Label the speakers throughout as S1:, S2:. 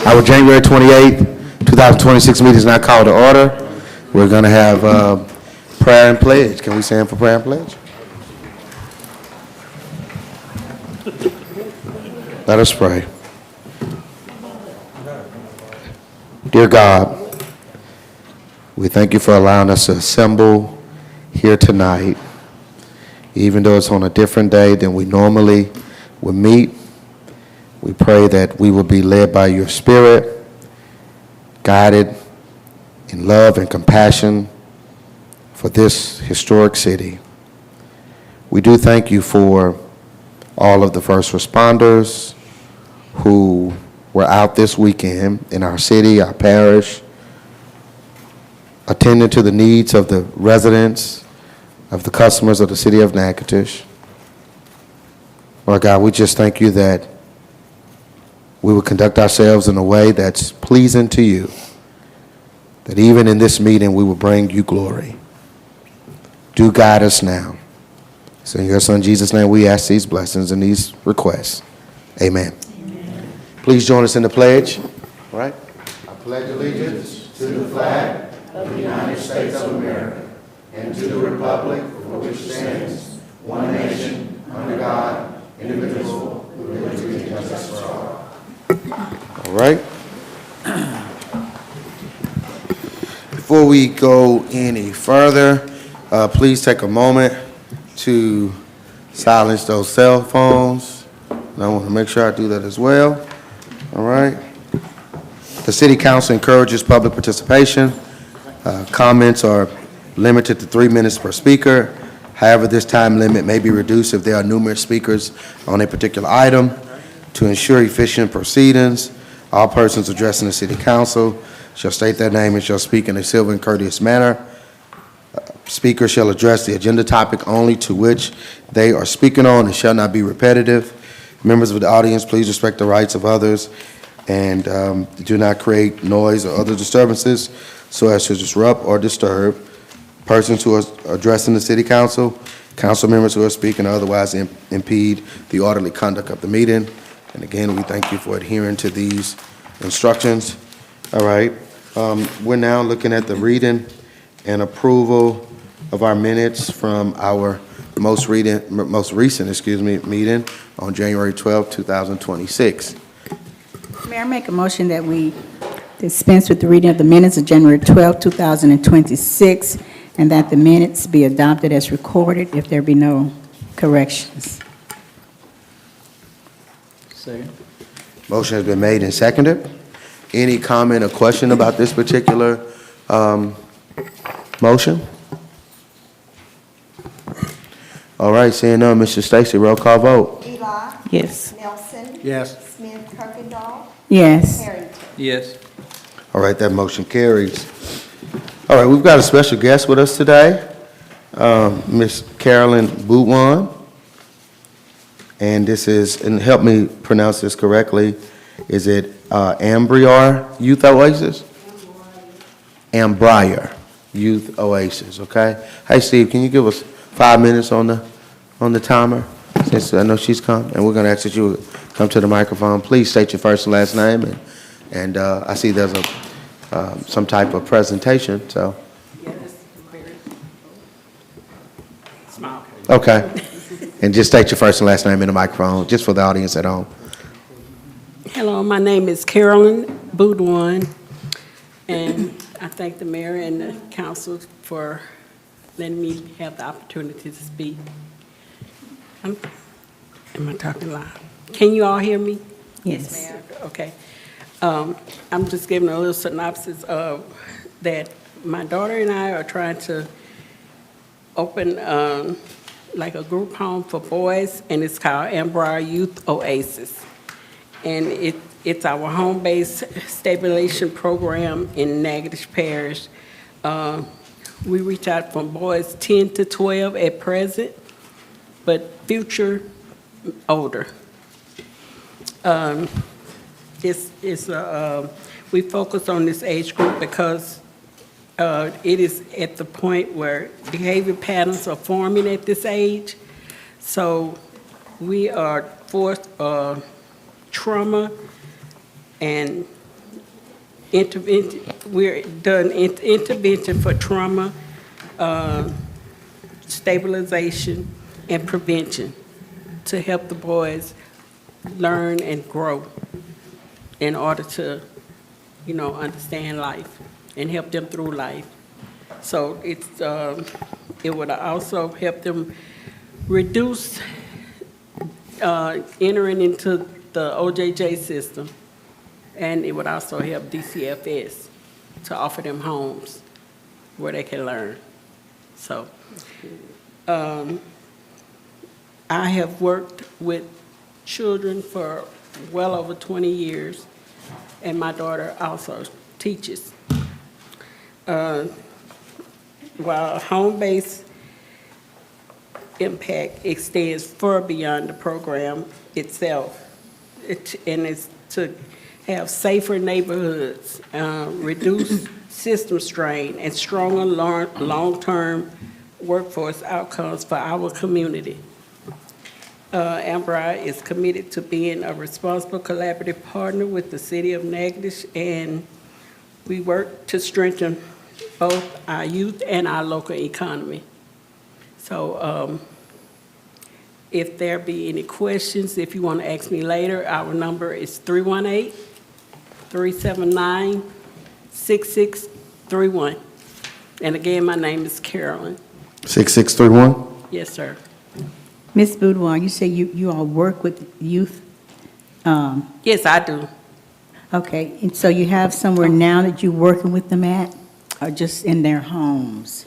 S1: Our January 28th, 2026 meeting is now called to order. We're going to have prayer and pledge. Can we stand for prayer and pledge? Let us pray. Dear God, we thank you for allowing us to assemble here tonight, even though it's on a different day than we normally would meet. We pray that we will be led by your Spirit, guided in love and compassion for this historic city. We do thank you for all of the first responders who were out this weekend in our city, our parish, attending to the needs of the residents, of the customers of the city of Natchitoches. Lord God, we just thank you that we will conduct ourselves in a way that's pleasing to you, that even in this meeting we will bring you glory. Do guide us now. So in your Son Jesus' name we ask these blessings and these requests. Amen. Amen. Please join us in the pledge. All right. I pledge allegiance to the flag of the United States of America and to the republic for which it stands, one nation, under God, indivisible, with liberty and justice for all. All right. Before we go any further, please take a moment to silence those cell phones. And I want to make sure I do that as well. All right. The City Council encourages public participation. Comments are limited to 3 minutes per speaker. However, this time limit may be reduced if there are numerous speakers on a particular item. To ensure efficient proceedings, all persons addressing the City Council shall state their name and shall speak in a civil and courteous manner. Speakers shall address the agenda topic only to which they are speaking on and shall not be repetitive. Members of the audience, please respect the rights of others and do not create noise or other disturbances so as to disrupt or disturb persons who are addressing the City Council, council members who are speaking, or otherwise impede the orderly conduct of the meeting. And again, we thank you for adhering to these instructions. All right. We're now looking at the reading and approval of our minutes from our most recent meeting on January 12, 2026.
S2: Mayor, I make a motion that we dispense with the reading of the minutes of January 12, 2026, and that the minutes be adopted as recorded if there be no corrections.
S3: Second.
S1: Motion has been made and seconded. Any comment or question about this particular motion? All right, seeing none, Mr. Stacy, roll call vote.
S4: Eli.
S2: Yes.
S4: Nelson.
S3: Yes.
S4: Smith Kirkendall.
S2: Yes.
S4: Harrington.
S3: Yes.
S1: All right, that motion carries. All right, we've got a special guest with us today, Miss Carolyn Boudwan. And this is, and help me pronounce this correctly, is it Ambriar Youth Oasis? Ambriar Youth Oasis, okay? Hey, Steve, can you give us 5 minutes on the timer? Since I know she's come, and we're going to ask that you come to the microphone. Please state your first and last name, and I see there's some type of presentation, so. Okay. And just state your first and last name in the microphone, just for the audience at home.
S5: Hello, my name is Carolyn Boudwan, and I thank the mayor and the council for letting me have the opportunity to speak. Am I talking loud? Can you all hear me?
S2: Yes.
S5: Mayor? Okay. I'm just giving a little synopsis of that my daughter and I are trying to open like a group home for boys, and it's called Ambriar Youth Oasis. And it's our home-based stabilization program in Natchitoches Parish. We reach out from boys 10 to 12 at present, but future older. We focus on this age group because it is at the point where behavior patterns are forming at this age. So we are forced trauma and intervention, we're done intervention for trauma, stabilization, and prevention to help the boys learn and grow in order to, understand life and help them through life. So it would also help them reduce entering into the OJJ system, and it would also help DCFS to offer them homes where they can learn. So I have worked with children for well over 20 years, and my daughter also teaches. While home-based impact extends far beyond the program itself, and it's to have safer neighborhoods, reduce system strain, and stronger long-term workforce outcomes for our community. Ambri is committed to being a responsible collaborative partner with the City of Natchitoches, and we work to strengthen both our youth and our local economy. So if there be any questions, if you want to ask me later, our number is 318-379-6631. And again, my name is Carolyn.
S1: 6631?
S5: Yes, sir.
S2: Ms. Boudoir, you say you all work with youth?
S5: Yes, I do.
S2: Okay, and so you have somewhere now that you're working with them at, or just in their homes?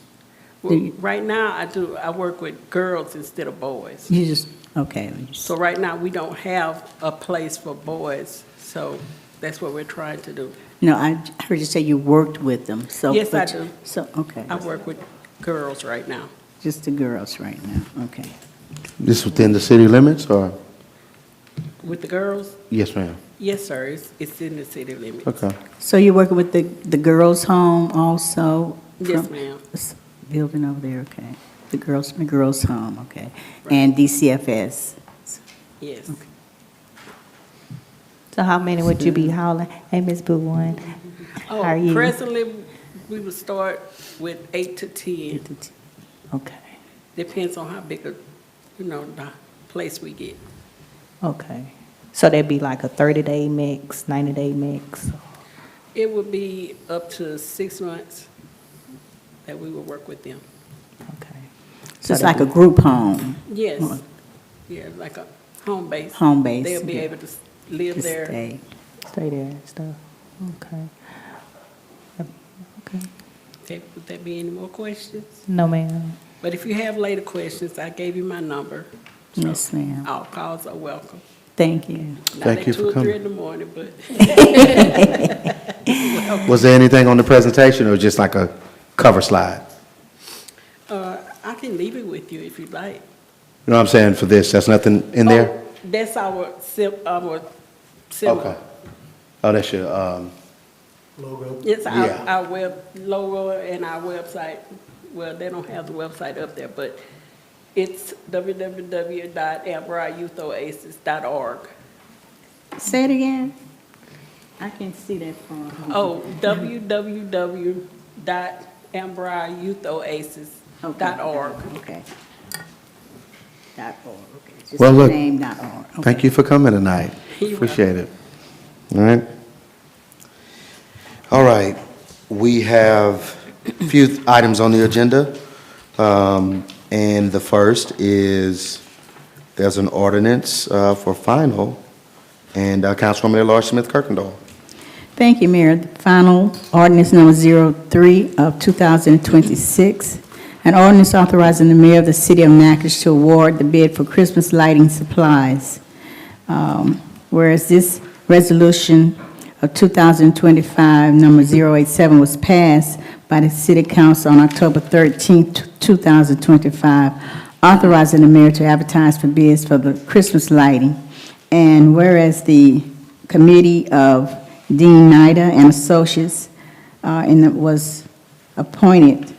S5: Well, right now, I work with girls instead of boys.
S2: You just, okay.
S5: So right now, we don't have a place for boys, so that's what we're trying to do.
S2: No, I heard you say you worked with them, so.
S5: Yes, I do.
S2: So, okay.
S5: I work with girls right now.
S2: Just the girls right now, okay.
S1: This within the city limits, or?
S5: With the girls?
S1: Yes, ma'am.
S5: Yes, sir, it's in the city limits.
S1: Okay.
S2: So you're working with the girls' home also?
S5: Yes,
S2: from
S5: ma'am.
S2: this building over there, okay. The girls' home, okay. And DCFS?
S5: Yes.
S3: So how many would you be hauling? Hey, Ms. Boudoir, how are you?
S5: Presently, we would start with 8 to 10.
S3: Okay,
S5: Depends on how big the place we get.
S3: okay. So that'd be like a 30-day mix, 90-day mix?
S5: It would be up to 6 months that we would work with them.
S3: Okay.
S2: So it's like a group home?
S5: Yes. Yeah, like a home base.
S2: Home base,
S5: They'll be
S2: yeah.
S5: able to live
S2: To
S5: there.
S2: stay.
S3: Stay there and stuff, okay. Okay,
S5: Okay, would there be any more questions?
S3: no, ma'am.
S5: But if you have later questions, I gave you my number. So
S2: Yes, ma'am.
S5: all calls are welcome.
S2: Thank you.
S5: Not
S1: Thank
S5: at
S1: you
S5: 2
S1: for
S5: or 3
S1: coming.
S5: in the morning, but
S1: Was there anything on the presentation, or just like a cover slide?
S5: I can leave it with you if you'd like.
S1: You know what I'm saying, for this, that's nothing in there?
S5: Oh, that's our symbol.
S1: Okay. Oh, that's your,
S5: It's
S1: Yeah.
S5: our web logo and our website. Well, they don't have the website up there, but it's www.ambriyouth.oasis.org.
S2: Say it again? I can't see that far.
S5: Oh, www.ambriyouth.oasis.org.
S2: Okay. .org, okay. Just
S1: Well,
S2: the
S1: look,
S2: name .org. Okay.
S1: thank you for coming tonight.
S5: You're
S1: Appreciate it. All right. All right, we have a few items on the agenda. And the first is, there's an ordinance for final, and Councilwoman at-large Smith Kirkendall.
S2: Thank you, Mayor. The final ordinance number 03 of 2026, an ordinance authorizing the mayor of the city of Natchitoches to award the bid for Christmas lighting supplies. Whereas this resolution of 2025, number 087, was passed by the City Council on October 13, 2025, authorizing the mayor to advertise for bids for the Christmas lighting. And whereas the committee of Dean Nida and Associates was appointed,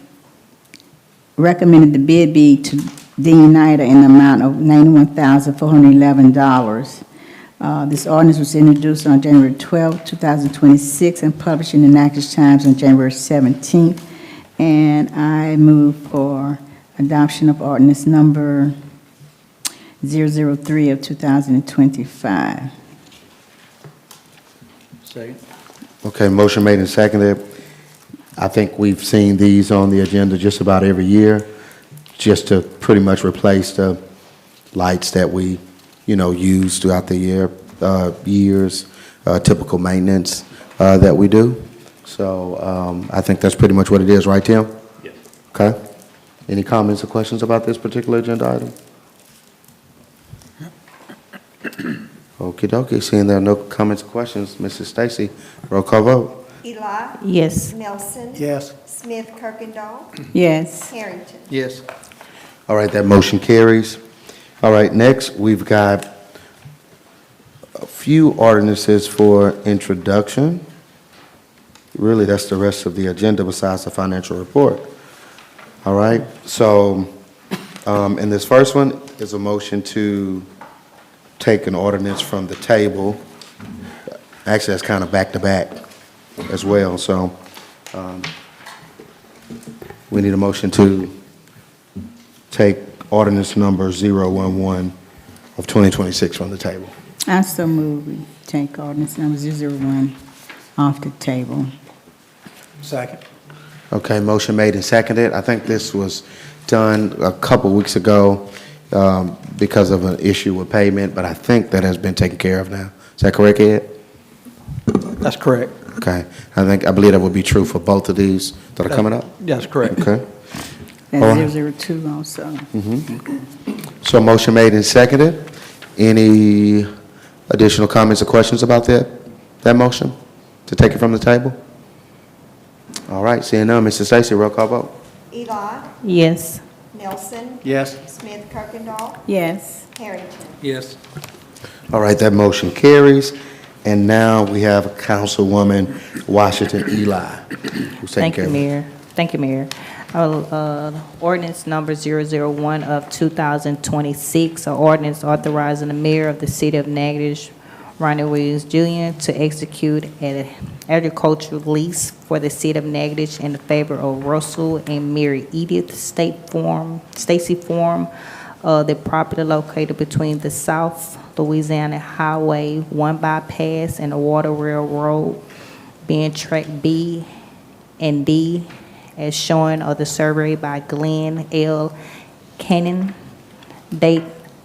S2: recommended the bid be to Dean Nida in the amount of $91,411. This ordinance was introduced on January 12, 2026, and published in the Natchitoches Times on January 17th. And I move for adoption of ordinance number 003 of 2025.
S4: Second.
S1: Okay, motion made and seconded. I think we've seen these on the agenda just about every year, just to pretty much replace the lights that we, use throughout the years, typical maintenance that we do. So I think that's pretty much what it is, right, Tim?
S4: Yes.
S1: Okay. Any comments or questions about this particular agenda item? Okey dokey, seeing there are no comments or questions, Mrs. Stacy, roll call vote.
S6: Eli.
S3: Yes.
S6: Nelson.
S4: Yes.
S6: Smith Kirkendall.
S2: Yes.
S6: Harrington.
S4: Yes.
S1: All right, that motion carries. All right, next, we've got a few ordinances for introduction. Really, that's the rest of the agenda besides the financial report. All right, so in this first one is a motion to take an ordinance from the table. Actually, that's kind of back-to-back as well, so we need a motion to take ordinance number 011 of 2026 from the table.
S2: I so move we take ordinance number 001 off the table.
S4: Second.
S1: Okay, motion made and seconded. I think this was done a couple weeks ago because of an issue with payment, but I think that has been taken care of now. Is that correct, Ed?
S4: That's correct.
S1: Okay, I believe that would be true for both of these that are coming up.
S4: That's correct.
S1: Okay,
S2: That's 002 also.
S1: so motion made and seconded. Any additional comments or questions about that motion to take it from the table? All right, seeing none, Mr. Stacy, roll call vote.
S6: Eli.
S3: Yes.
S6: Nelson.
S4: Yes.
S6: Smith Kirkendall.
S2: Yes.
S6: Harrington.
S4: Yes.
S1: All right, that motion carries. And now we have Councilwoman Washington Eli, who's taking
S3: Thank
S1: care
S3: you,
S1: of it.
S3: Mayor. Thank you, Mayor. Ordinance number 001 of 2026, an ordinance authorizing the mayor of the city of Natchitoches, Ronnie Williams Jr., to execute an agricultural lease for the city of Natchitoches in favor of Russell and Mary Edith Stacy Farm, the property located between the South Louisiana Highway 1 bypass and the Water Railroad, being Track B and D, as shown on the survey by Glenn L. Cannon, date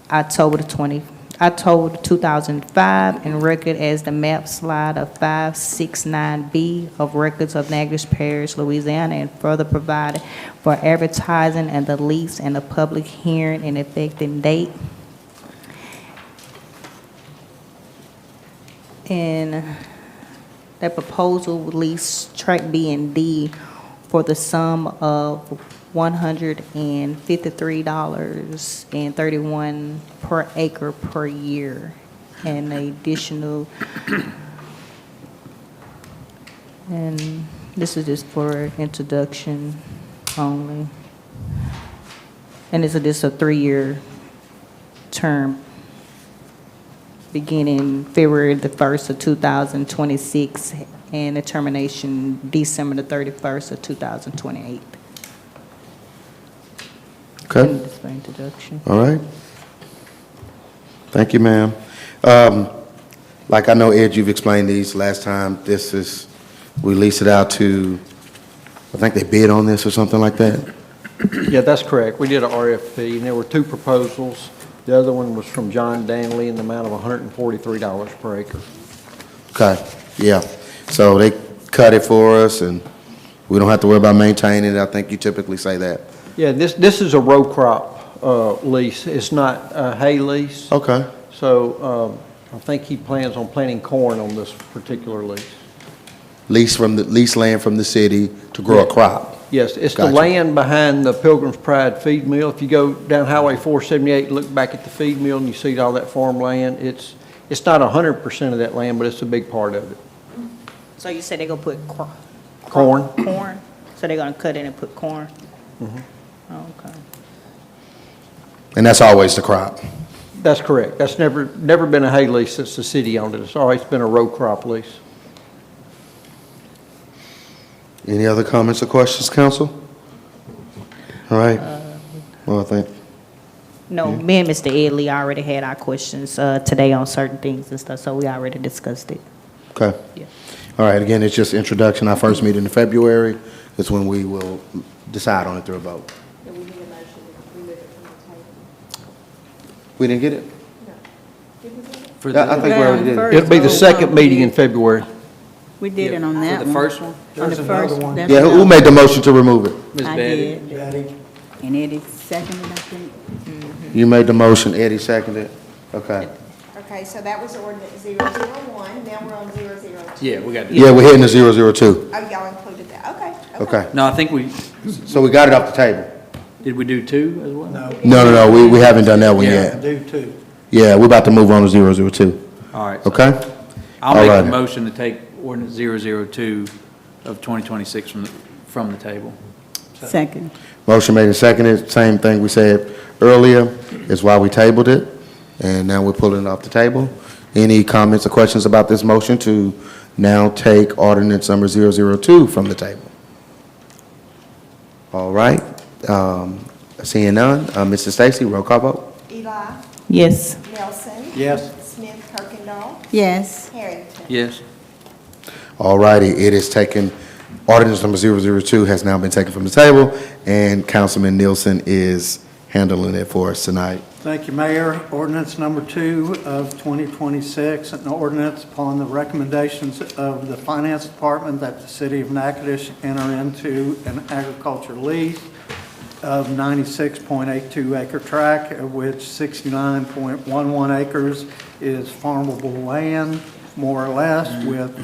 S3: October 2005, and record as the map slide of 569B of records of Natchitoches Parish, Louisiana, and further provided for advertising and the lease and the public hearing and effective date. And that proposal would lease Track B and D for the sum of $153.31 per acre per year, and additional, and this is just for introduction only. And this is a 3-year term, beginning February the 1st of 2026, and the termination December the 31st of 2028.
S1: Okay,
S3: And just for introduction.
S1: all right. Thank you, ma'am. Like I know, Ed, you've explained these last time. We leased it out to, I think they bid on this or something like that?
S4: Yeah, that's correct. We did an RFP, and there were 2 proposals. The other one was from John Danley in the amount of $143 per acre.
S1: Okay, yeah. So they cut it for us, and we don't have to worry about maintaining it. I think you typically say that.
S4: Yeah, this is a row crop lease. It's not a hay lease.
S1: Okay.
S4: So I think he plans on planting corn on this particular lease.
S1: Lease land from the city to grow a crop.
S4: Yes, it's the
S1: Gotcha.
S4: land behind the Pilgrim's Pride feed mill. If you go down Highway 478, look back at the feed mill, and you see all that farmland. It's not 100% of that land, but it's a big part of it.
S3: So you said they're gonna put
S4: Corn.
S3: corn? So they're gonna cut in and put corn? Okay.
S1: And that's always the crop.
S4: That's correct. That's never been a hay lease since the city owned it. It's always been a row crop lease.
S1: Any other comments or questions, council? All right. Well, I think,
S3: No, me and Mr. Ed Lee already had our questions today on certain things and stuff, so we already discussed it.
S1: okay.
S3: Yeah.
S1: All right, again, it's just introduction. Our first meeting in February is when we will decide on it through a vote. We didn't get it?
S7: For
S1: I think we already did.
S2: First.
S4: It'll be the second meeting in February.
S2: We did it on
S7: For
S2: that
S7: the
S2: one.
S7: first one?
S2: On the first. that's
S1: Yeah, who
S2: what
S1: made the motion to remove it?
S7: Ms.
S2: I
S7: Betty?
S2: did. And Eddie seconded, I think.
S1: You made the motion, Eddie seconded. Okay.
S6: Okay, so that was ordinance 001, now we're on 002.
S7: Yeah, we got it.
S1: Yeah, we're hitting the 002.
S6: Oh, y'all included that, okay.
S1: Okay.
S7: No, I think we,
S1: So we got it off the table.
S7: did we do 2 as well?
S1: No, we haven't done that one
S7: Yeah.
S1: yet.
S8: Do too.
S1: Yeah, we're about to move on to 002.
S7: All right. so
S1: Okay?
S7: I'll make a
S1: Alrighty.
S7: motion to take ordinance 002 of 2026 from the table.
S2: Second.
S1: Motion made and seconded, same thing we said earlier, is why we tabled it, and now we're pulling it off the table. Any comments or questions about this motion to now take ordinance number 002 from the table? All right, seeing none, Mrs. Stacy, roll call vote.
S6: Eli,
S3: Yes.
S6: Nelson.
S8: Yes.
S6: Smith, Kirkendall,
S2: Yes.
S6: Harrington.
S7: Yes.
S1: All righty, it is taken, ordinance number 002 has now been taken from the table, and Councilman Nielsen is handling it for us tonight.
S8: Thank you, Mayor. Ordinance number 2 of 2026, an ordinance upon the recommendations of the Finance Department that the City of Natchitoches enter into an agriculture lease of 96.82 acre tract, of which 69.11 acres is farmable land, more or less, with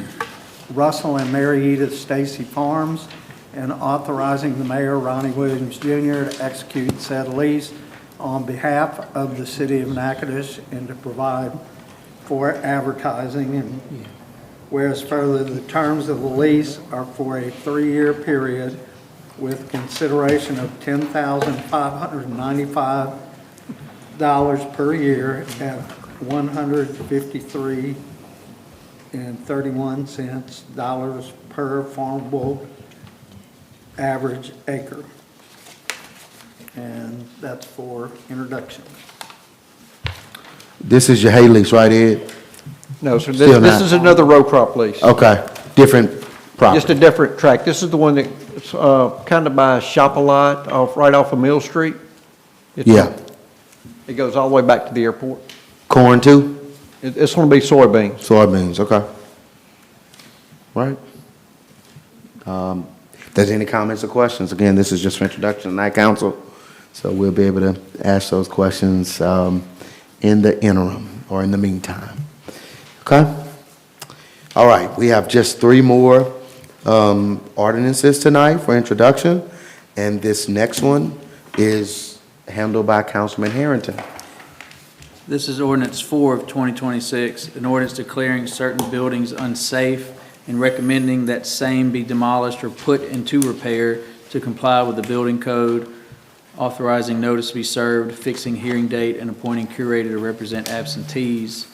S8: Russell and Mary Edith Stacy Farms, and authorizing the mayor, Ronnie Williams Jr., to execute said lease on behalf of the city of Natchitoches and to provide for advertising. And whereas further, the terms of the lease are for a 3-year period with consideration of $10,595 per year at $153.31 per farmable average acre. And that's for introduction.
S1: This is your hay lease, right, Ed?
S4: No, sir,
S1: Still
S4: this
S1: not.
S4: is another row crop lease.
S1: Okay, different property.
S4: Just a different tract. This is the one that's kind of by Shop-a-Lot, right off of Mill Street. It's-
S1: Yeah.
S4: It goes all the way back to the airport.
S1: Corn too?
S4: It's going to be soybeans.
S1: Soybeans, okay. Right. There's any comments or questions? Again, this is just for introduction tonight, council. So we'll be able to ask those questions in the interim or in the meantime. Okay? All right, we have just 3 more ordinances tonight for introduction. And this next one is handled by Councilman Harrington.
S7: This is ordinance 4 of 2026, an ordinance declaring certain buildings unsafe and recommending that same be demolished or put into repair to comply with the building code, authorizing notice to be served, fixing hearing date, and appointing curator to represent absentees.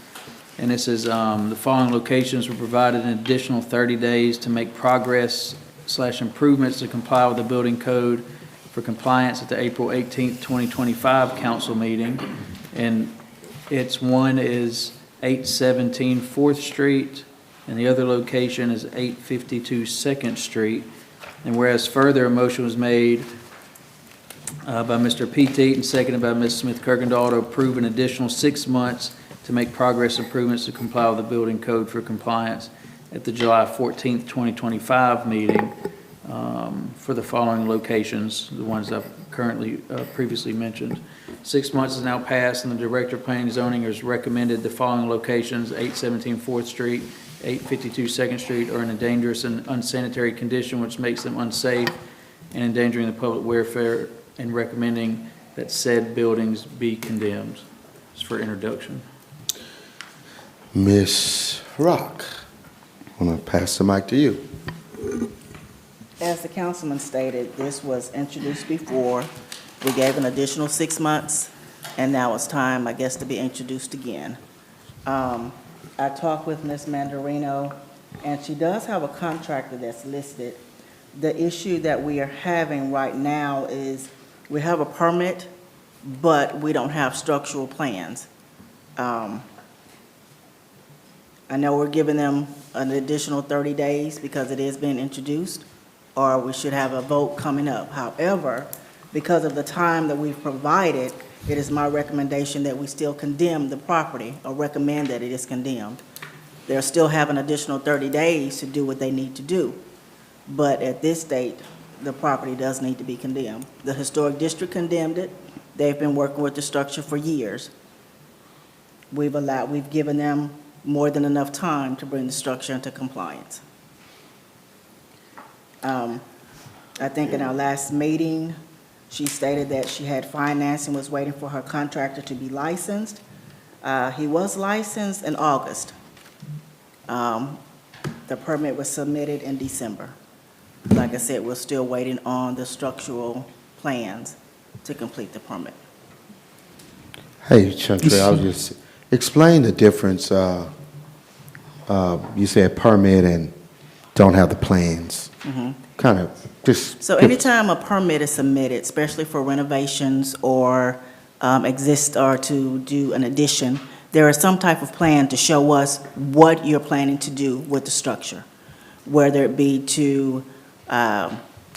S7: And this is, the following locations were provided an additional 30 days to make progress/improvements to comply with the building code for compliance at the April 18th, 2025 council meeting. And one is 817 4th Street, and the other location is 852 2nd Street. And whereas further, a motion was made by Mr. Petite and seconded by Ms. Smith Kirkendall to approve an additional 6 months to make progress improvements to comply with the building code for compliance at the July 14th, 2025 meeting for the following locations, the ones I've currently previously mentioned. 6 months has now passed, and the Director of Planning and Zoning has recommended the following locations: 817 4th Street, 852 2nd Street are in a dangerous and unsanitary condition, which makes them unsafe and endangering the public welfare, and recommending that said buildings be condemned. It's for introduction.
S1: Ms. Rock, I'm going to pass the mic to you.
S9: As the councilman stated, this was introduced before. We gave an additional 6 months and now it's time, I guess, to be introduced again. I talked with Ms. Mandarino, and she does have a contractor that's listed. The issue that we are having right now is we have a permit, but we don't have structural plans. I know we're giving them an additional 30 days because it is being introduced, or we should have a vote coming up. However, because of the time that we've provided, it is my recommendation that we still condemn the property, or recommend that it is condemned. They'll still have an additional 30 days to do what they need to do. But at this date, the property does need to be condemned. The Historic District condemned it. They've been working with the structure for years. We've given them more than enough time to bring the structure into compliance. I think in our last meeting, she stated that she had financing, was waiting for her contractor to be licensed. He was licensed in August. The permit was submitted in December. Like I said, we're still waiting on the structural plans to complete the permit.
S1: Hey, Chantre, I was just, explain the difference, you said permit and don't have the plans. Kind of, just.
S9: So anytime a permit is submitted, especially for renovations or or to do an addition, there is some type of plan to show us what you're planning to do with the structure, whether it be to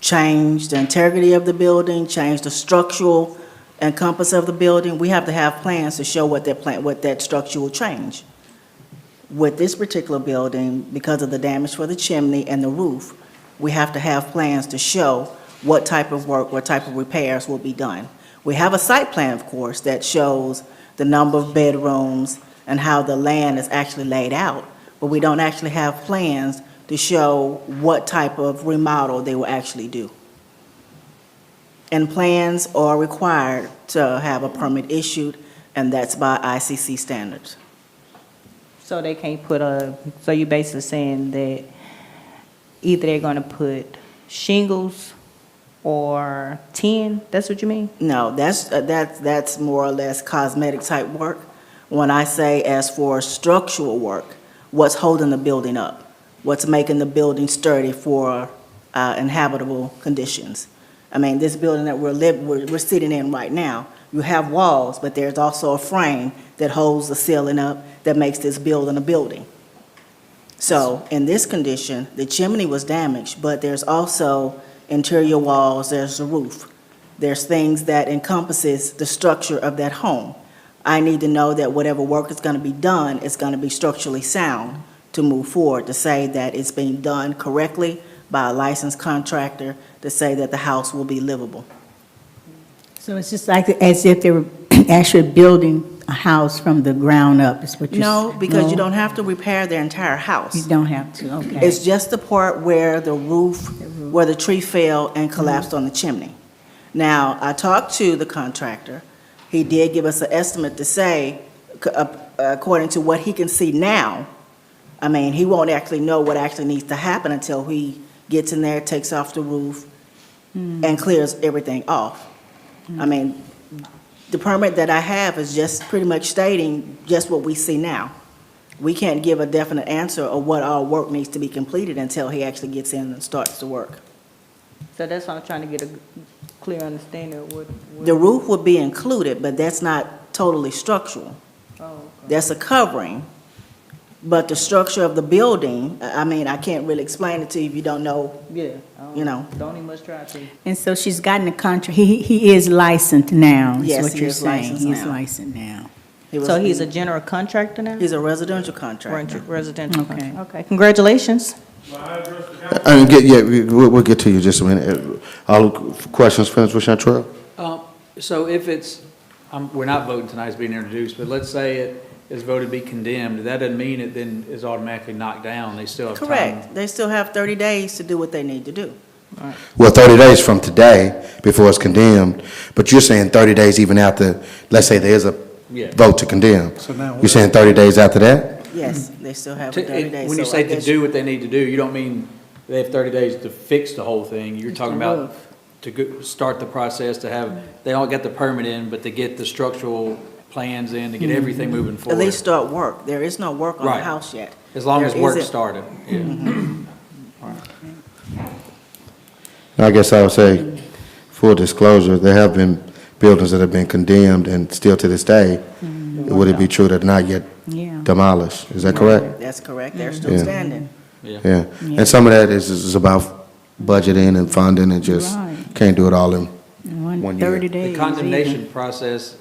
S9: change the integrity of the building, change the structural encompass of the building. We have to have plans to show what that structure will change. With this particular building, because of the damage for the chimney and the roof, we have to have plans to show what type of work, what type of repairs will be done. We have a site plan, of course, that shows the number of bedrooms and how the land is actually laid out, but we don't actually have plans to show what type of remodel they will actually do. And plans are required to have a permit issued, and that's by ICC standards.
S3: So they can't put so you're basically saying that either they're gonna put shingles or tin, that's what you mean?
S9: No, that's more or less cosmetic type work. When I say as for structural work, what's holding the building up? What's making the building sturdy for inhabitable conditions? I mean, this building that we're sitting in right now, you have walls, but there's also a frame that holds the ceiling up that makes this building a building. So in this condition, the chimney was damaged, but there's also interior walls, there's the roof. There's things that encompasses the structure of that home. I need to know that whatever work is going to be done is going to be structurally sound to move forward, to say that it's being done correctly by a licensed contractor, to say that the house will be livable.
S2: So it's just like as if they were actually building a house from the ground up, is what you're saying?
S9: No, because you don't have to repair the entire house.
S2: You don't have to, okay.
S9: It's just the part where the roof, where the tree fell and collapsed on the chimney. Now, I talked to the contractor. He did give us an estimate to say, according to what he can see now, I mean, he won't actually know what actually needs to happen until he gets in there, takes off the roof, and clears everything off. I mean, the permit that I have is just pretty much stating just what we see now. We can't give a definite answer of what all work needs to be completed until he actually gets in and starts to work.
S3: So that's why I'm trying to get a clear understanding of what.
S9: The roof would be included, but that's not totally structural.
S3: Oh, okay.
S9: That's a covering. But the structure of the building, I mean, I can't really explain it to you if you don't know,
S3: Yeah.
S9: you know.
S3: Don't even much try to.
S2: And so she's gotten a contract, he is licensed now, is
S9: Yes,
S2: what
S9: he
S2: you're
S9: is
S2: saying?
S9: licensed
S2: He's
S9: now.
S2: licensed now.
S3: So he's a general contractor now?
S9: He's a residential contractor.
S3: Residential
S2: Okay.
S3: contractor. Okay, congratulations.
S1: And we'll get to you in just a minute. All questions finished with Chantrell?
S7: So if it's, we're not voting tonight, it's being introduced, but let's say it is voted to be condemned, that doesn't mean it then is automatically knocked down, they still have time.
S9: Correct. They still have 30 days to do what they need to do.
S1: Well, 30 days from today, before it's condemned, but you're saying 30 days even after, let's say there's a
S7: Yeah.
S1: vote to condemn.
S8: So now
S1: You're saying 30 days after that?
S9: Yes, they still have 30 days.
S7: When you
S9: So
S7: say
S9: I
S7: to
S9: guess
S7: do what they need to do, you don't mean they have 30 days to fix the whole thing, you're talking about start the process to have, they all get the permit in, but to get the structural plans in, to get everything moving
S9: At
S7: forward.
S9: least start work. There is no work on the
S7: Right.
S9: house yet.
S7: As long as
S9: There
S7: work
S9: isn't-
S7: started, yeah.
S1: I guess I would say, full disclosure, there have been buildings that have been condemned and still to this day, would it be true that not yet
S2: Yeah.
S1: demolished? Is that correct?
S9: That's correct. They're still
S1: Yeah.
S9: standing.
S1: Yeah. And some of that is about budgeting and funding and just
S2: Right.
S1: can't do it all in.
S2: One
S1: 1 year.
S2: 30 days.
S7: The condemnation process,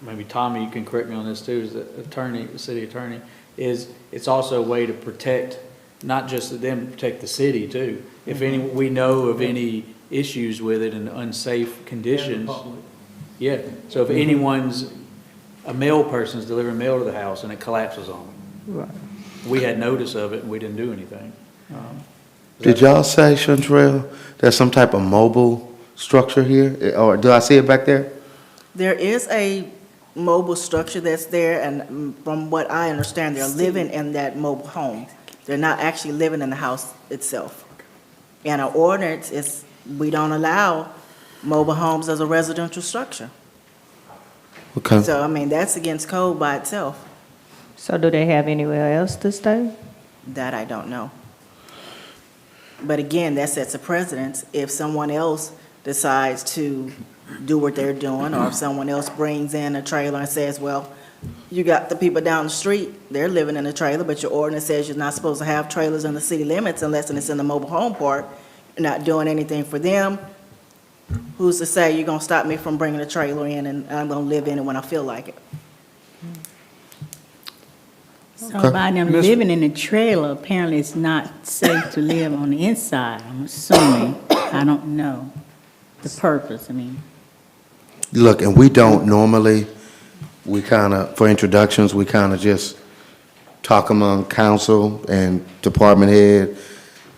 S7: maybe Tommy, you can correct me on this too, as the attorney, the city attorney, is it's also a way to protect, not just them, to protect the city too. If any, we know of any issues with it and unsafe conditions. Yeah, so if anyone's, a mail person's delivering mail to the house and it collapses on them.
S2: Right.
S7: We had notice of it and we didn't do anything.
S1: Did y'all say, Chantrell, there's some type of mobile structure here? Or do I see it back there?
S9: There is a mobile structure that's there, and from what I understand, they're living in that mobile home. They're not actually living in the house itself. And our ordinance is, we don't allow mobile homes as a residential structure.
S1: Okay.
S9: So, I mean, that's against code by itself.
S3: So do they have anywhere else to stay?
S9: That I don't know. But again, that sets a precedence. If someone else decides to do what they're doing, or if someone else brings in a trailer and says, well, you got the people down the street, they're living in a trailer, but your ordinance says you're not supposed to have trailers in the city limits unless it's in the mobile home park, you're not doing anything for them. Who's to say you're gonna stop me from bringing a trailer in and I'm gonna live in it when I feel like it?
S2: So by them living in a trailer, apparently it's not safe to live on the inside, I'm assuming. I don't know the purpose, I mean.
S1: Look, and we don't normally, we kind of, for introductions, we kind of just talk among council and department head,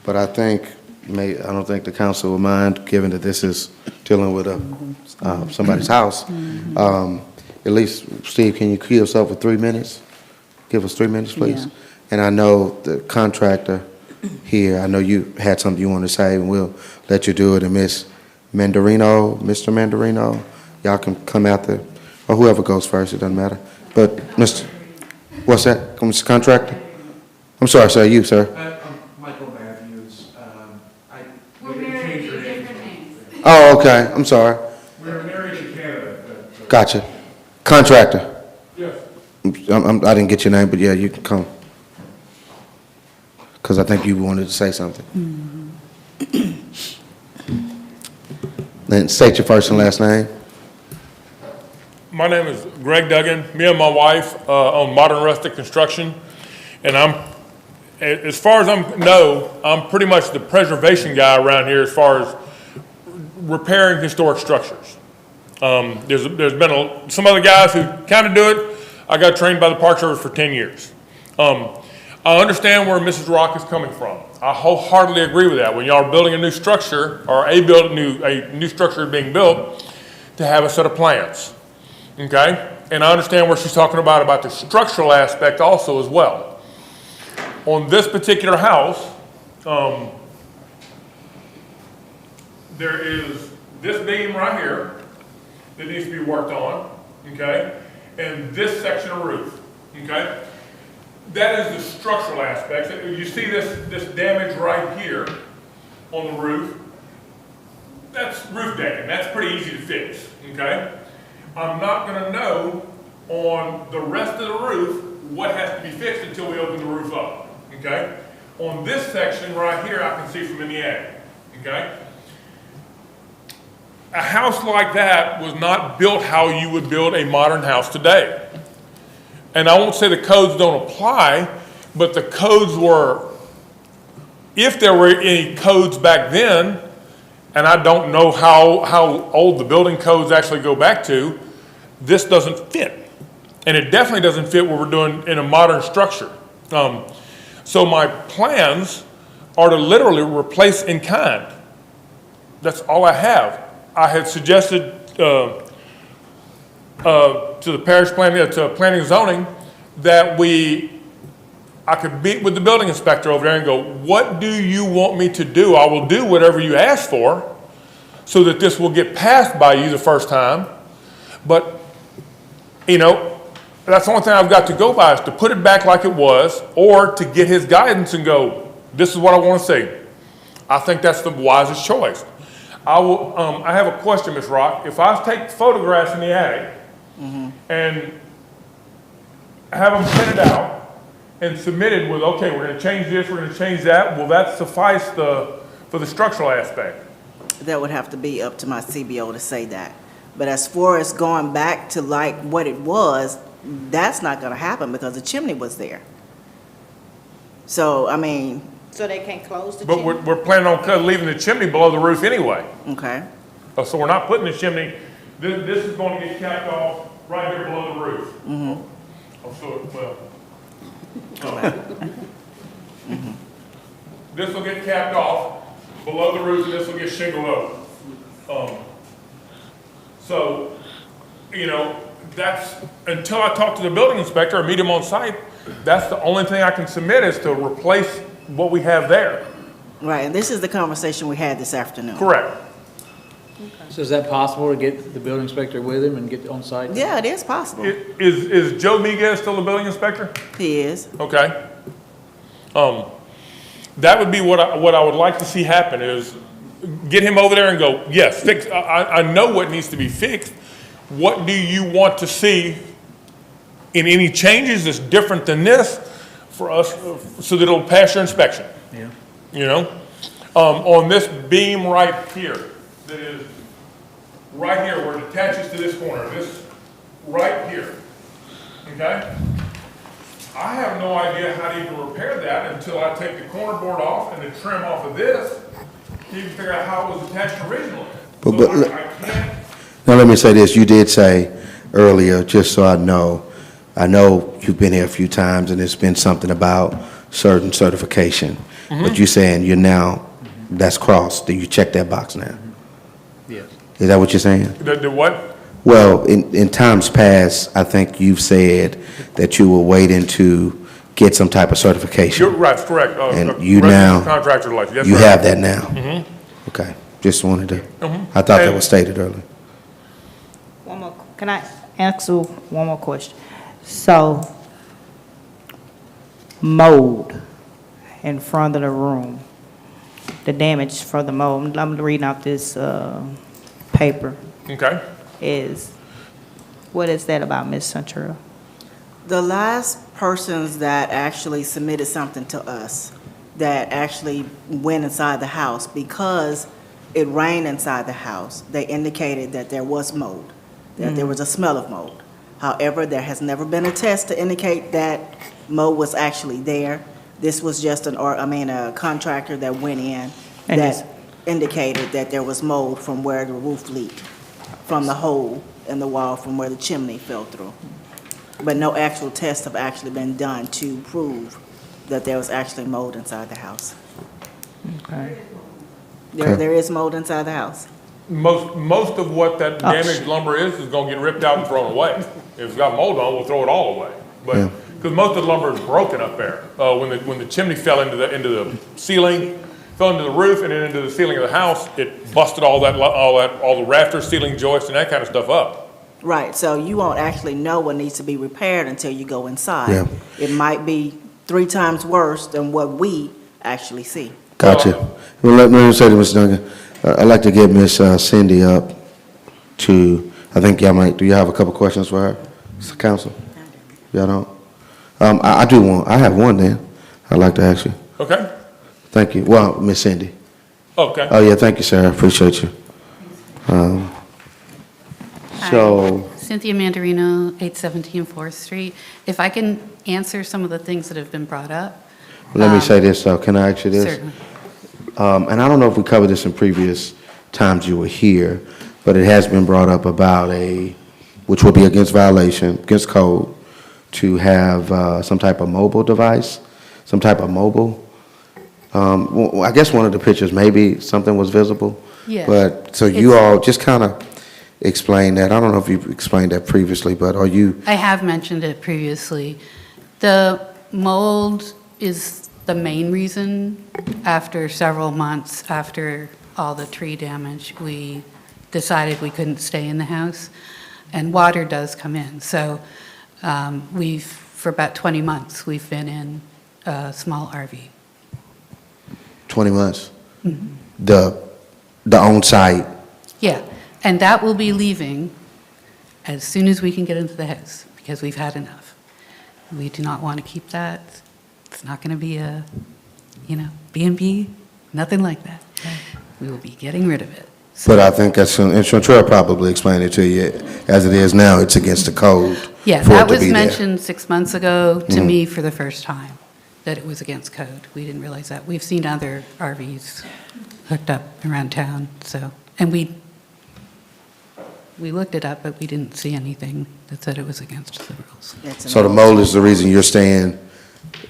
S1: but I don't think the council will mind, given that this is dealing with somebody's house. At least, Steve, can you queue yourself for 3 minutes? Give us 3 minutes, please.
S2: Yeah.
S1: And I know the contractor here, I know you had something you want to say, and we'll let you do it. And Ms. Mandarino, Mr. Mandarino, y'all can come after, or whoever goes first, it doesn't matter. But, Mr., what's that, Mr. Contractor? I'm sorry, sir, you, sir.
S10: I'm Michael Matthews.
S11: We're married to different names.
S1: Oh, okay, I'm sorry.
S10: We're married in Canada.
S1: Gotcha. Contractor.
S10: Yes.
S1: I didn't get your name, but yeah, you can come. Because I think you wanted to say something. Then state your first and last name.
S10: My name is Greg Duggan. Me and my wife own Modern Rustic Construction, and as far as I'm pretty much the preservation guy around here as far as repairing historic structures. There's been some other guys who kind of do it. I got trained by the Park Service for 10 years. I understand where Mrs. Rock is coming from. I wholeheartedly agree with that. When y'all are building a new structure, or a new structure is being built, to have a set of plans, okay? And I understand where she's talking about the structural aspect also as well. On this particular house, there is this beam right here that needs to be worked on, okay? And this section of roof, okay? That is the structural aspects. You see this damage right here on the roof. That's roof decking. That's pretty easy to fix, okay? I'm not gonna know on the rest of the roof what has to be fixed until we open the roof up, okay? On this section right here, I can see from in the attic, okay? A house like that was not built how you would build a modern house today. And I won't say the codes don't apply, but the codes were, if there were any codes back then, and I don't know how old the building codes actually go back to, this doesn't fit. And it definitely doesn't fit what we're doing in a modern structure. So my plans are to literally replace in kind. That's all I have. I had suggested to the parish planning, to planning and zoning, that I could meet with the building inspector over there and go, what do you want me to do? I will do whatever you ask for, so that this will get passed by you the first time. But, you know, that's the only thing I've got to go by is to put it back like it was, or to get his guidance and go, this is what I want to see. I think that's the wisest choice. I have a question, Ms. Rock. If I take photographs in the attic and have them printed out and submitted with, okay, we're going to change this, we're going to change that, will that suffice for the structural aspect?
S9: That would have to be up to my CBO to say that. But as far as going back to like what it was, that's not gonna happen because the chimney was there. So, I mean,
S3: So they can't close the
S10: But
S3: chimney?
S10: we're planning on leaving the chimney below the roof anyway.
S9: okay,
S10: So we're not putting the chimney, this is going to get capped off right here below the roof. Oh, so, well. This will get capped off below the roof and this will get shingled over. So, you know, that's, until I talk to the building inspector or meet him on site, that's the only thing I can submit is to replace what we have there.
S9: right, and this is the conversation we had this afternoon.
S10: Correct.
S7: So is that possible to get the building inspector with him and get on site?
S9: Yeah, it is possible.
S10: Is Joe Miguez still the building inspector?
S9: He is.
S10: Okay. That would be what I would like to see happen is get him over there and go, yes, fix, I know what needs to be fixed. What do you want to see in any changes that's different than this for us, so that it'll pass your inspection?
S7: Yeah.
S10: You know? On this beam right here, that is right here where it attaches to this corner, this right here, okay? I have no idea how to even repair that until I take the corner board off and the trim off of this to even figure out how it was attached originally.
S1: But-
S10: So I can't.
S1: Now, let me say this, you did say earlier, just so I know you've been here a few times and it's been something about certain certification, but you're saying you're now, that's crossed, do you check that box now?
S7: Yes.
S1: Is that what you're saying?
S10: The what?
S1: Well, in times past, I think you've said that you were waiting to get some type of certification.
S10: You're right, correct.
S1: And you
S10: residential
S1: now-
S10: Contractor license, yes,
S1: You
S10: right.
S1: have that now? Okay, just wanted to, I thought that was stated earlier.
S3: One more, can I ask you one more question? So, mold in front of the room, the damage for the mold, I'm reading off this, paper,
S10: Okay.
S3: is, what is that about, Ms. Centura?
S9: The last persons that actually submitted something to us, that actually went inside the house, because it rained inside the house, they indicated that there was mold, that there was a smell of mold. However, there has never been a test to indicate that mold was actually there. This was just a contractor that went in
S3: And
S9: that indicated that there was mold from where the roof leaked, from the hole in the wall from where the chimney fell through. But no actual tests have actually been done to prove that there was actually mold inside the house.
S3: Okay.
S9: There is mold inside the house.
S10: Most of what that damaged lumber is gonna get ripped out and thrown away. If it's got mold on, we'll throw it all away. But, because most of the lumber is broken up there. When the chimney fell into the ceiling, fell into the roof and then into the ceiling of the house, it busted all the rafters, ceiling joists and that kind of stuff up.
S9: Right, so you won't actually know what needs to be repaired until you go inside.
S1: Yeah.
S9: It might be 3 times worse than what we actually see.
S1: Gotcha. Well, let me say to Ms. Duncan, I'd like to get Ms. Cindy up to, I think y'all might, do you have a couple questions for her, Mr. Council? Y'all don't? I have one then, I'd like to ask you.
S10: Okay?
S1: Thank you. Well, Ms. Cindy.
S10: Okay.
S1: Oh, yeah, thank you, sir, I appreciate you. So,
S11: Cynthia Mandarino, 817 4th Street. If I can answer some of the things that have been brought up.
S1: let me say this, can I ask you this?
S11: Certainly.
S1: And I don't know if we covered this in previous times you were here, but it has been brought up about which would be against violation, against code, to have some type of mobile device, some type of mobile. Well, I guess one of the pictures, maybe something was visible.
S11: Yeah.
S1: But, so you all just kind of explain that. I don't know if you've explained that previously, but are you,
S11: I have mentioned it previously. The mold is the main reason after several months after all the tree damage, we decided we couldn't stay in the house, and water does come in. So for about 20 months, we've been in a small RV.
S1: 20 months? The on-site?
S11: Yeah, and that will be leaving as soon as we can get into the house, because we've had enough. We do not want to keep that. It's not going to be a, B&B, nothing like that. We will be getting rid of it.
S1: But I think that's, and Chantrell probably explained it to you, as it is now, it's against the code.
S11: Yeah,
S1: for it
S11: that
S1: to
S11: was
S1: be there.
S11: mentioned 6 months ago to me for the first time, that it was against code. We didn't realize that. We've seen other RVs hooked up around town, so, and we looked it up, but we didn't see anything that said it was against the rules.
S9: That's an
S1: So the
S9: old-
S1: mold is the reason you're staying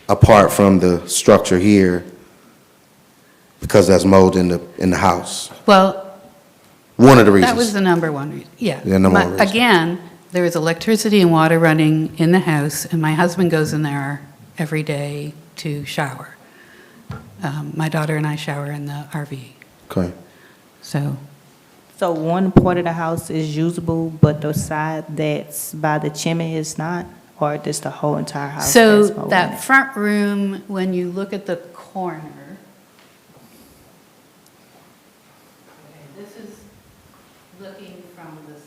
S1: apart from the structure here, because there's mold in the house?
S11: Well,
S1: One of the reasons.
S11: that was the number one reason, yeah.
S1: Yeah, number one reason.
S11: Again, there is electricity and water running in the house, and my husband goes in there every day to shower. My daughter and I shower in the RV,
S1: Okay.
S11: so,
S3: So one part of the house is usable, but the side that's by the chimney is not? Or just the whole entire house?
S11: so
S3: has mold in
S11: that
S3: it?
S11: front room, when you look at the corner, okay, this is looking from this.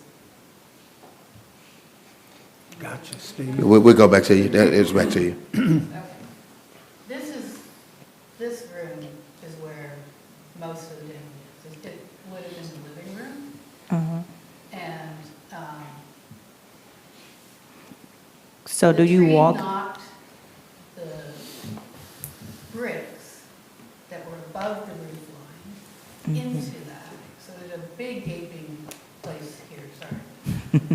S8: Gotcha, Steve.
S1: We'll go back to you. That is back to you.
S11: Okay. This room is where most of the damage is. It would have been the living room,
S3: Mhm.
S11: and
S3: So do
S11: the
S3: you
S11: tree
S3: walk?
S11: knocked the bricks that were above the roof line into that. So there's a big gaping place here, sorry. I don't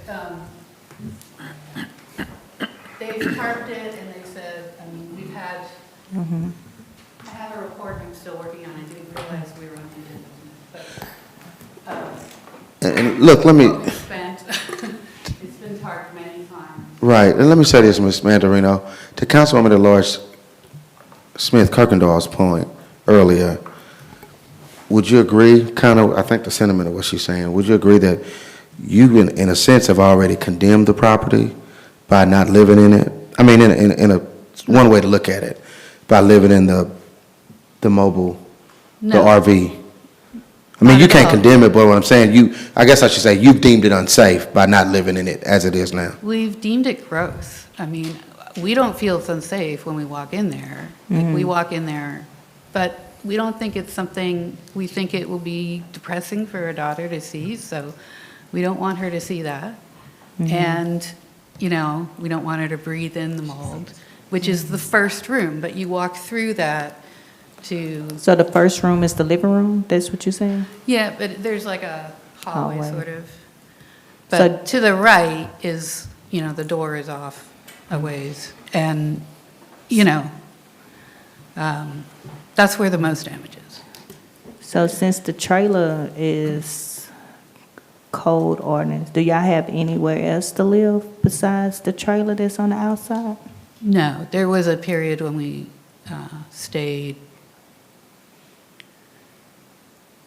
S11: know. But, they've tarped it, and they said, I mean, we've had, I have a report I'm still working on. I didn't realize we were on the end, but,
S1: And look, let me,
S11: what we've spent, it's been tarped many times.
S1: right, and let me say this, Ms. Mandarino, to Councilwoman Dolores Smith Kirkendall's point earlier, would you agree, kind of, I think the sentiment of what she's saying, would you agree that you, in a sense, have already condemned the property by not living in it? I mean, in a, one way to look at it, by living in the mobile, the
S11: No.
S1: RV. I mean,
S11: Not
S1: you
S11: at
S1: can't
S11: all.
S1: condemn it, but what I'm saying, I guess I should say, you've deemed it unsafe by not living in it as it is now.
S11: We've deemed it gross. I mean, we don't feel it's unsafe when we walk in there. Like, we walk in there, but we don't think it's something, we think it will be depressing for a daughter to see, so we don't want her to see that. And, we don't want her to breathe in the mold, which is the first room, but you walk through that to,
S3: So the first room is the living room? That's what you're saying?
S11: yeah, but there's like a hallway,
S3: Hallway.
S11: sort of.
S3: So-
S11: But to the right is, the door is off a ways, and, that's where the most damage is.
S3: So since the trailer is code ordinance, do y'all have anywhere else to live besides the trailer that's on the outside?
S11: No, there was a period when we stayed,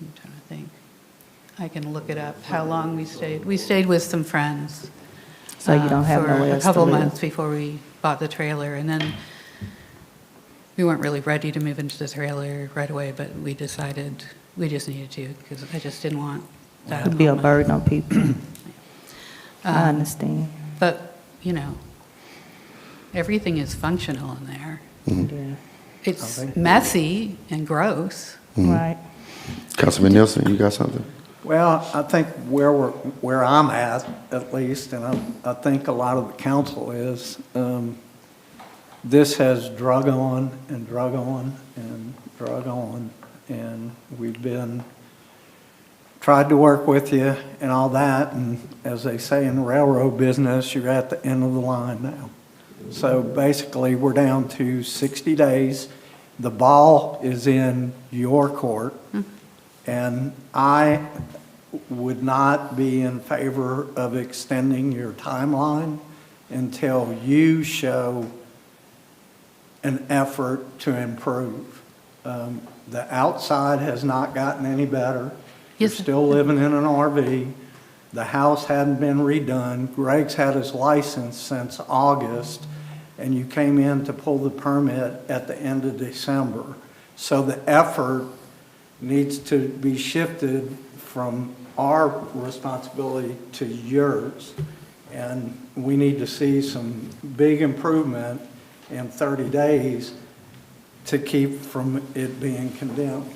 S11: I'm trying to think, I can look it up, how long we stayed. We stayed with some friends.
S3: So you don't have nowhere
S11: For a
S3: else to
S11: couple
S3: live?
S11: months before we bought the trailer, and then we weren't really ready to move into the trailer right away, but we decided we just needed to, because I just didn't want that.
S3: It'd be a
S11: on my-
S3: burden on people. I understand.
S11: But, everything is functional in there.
S3: Yeah.
S11: It's messy and gross.
S3: Right.
S1: Councilman Nielsen, you got something?
S8: Well, I think where I'm at least, and I think a lot of the council is, this has drug on and drug on and drug on, and we've tried to work with you and all that, and as they say in the railroad business, you're at the end of the line now. So basically, we're down to 60 days. The ball is in your court, and I would not be in favor of extending your timeline until you show an effort to improve. The outside has not gotten any better. You're
S12: Yes.
S8: still living in an RV. The house hadn't been redone. Greg's had his license since August, and you came in to pull the permit at the end of December. So the effort needs to be shifted from our responsibility to yours. And we need to see some big improvement in 30 days to keep from it being condemned,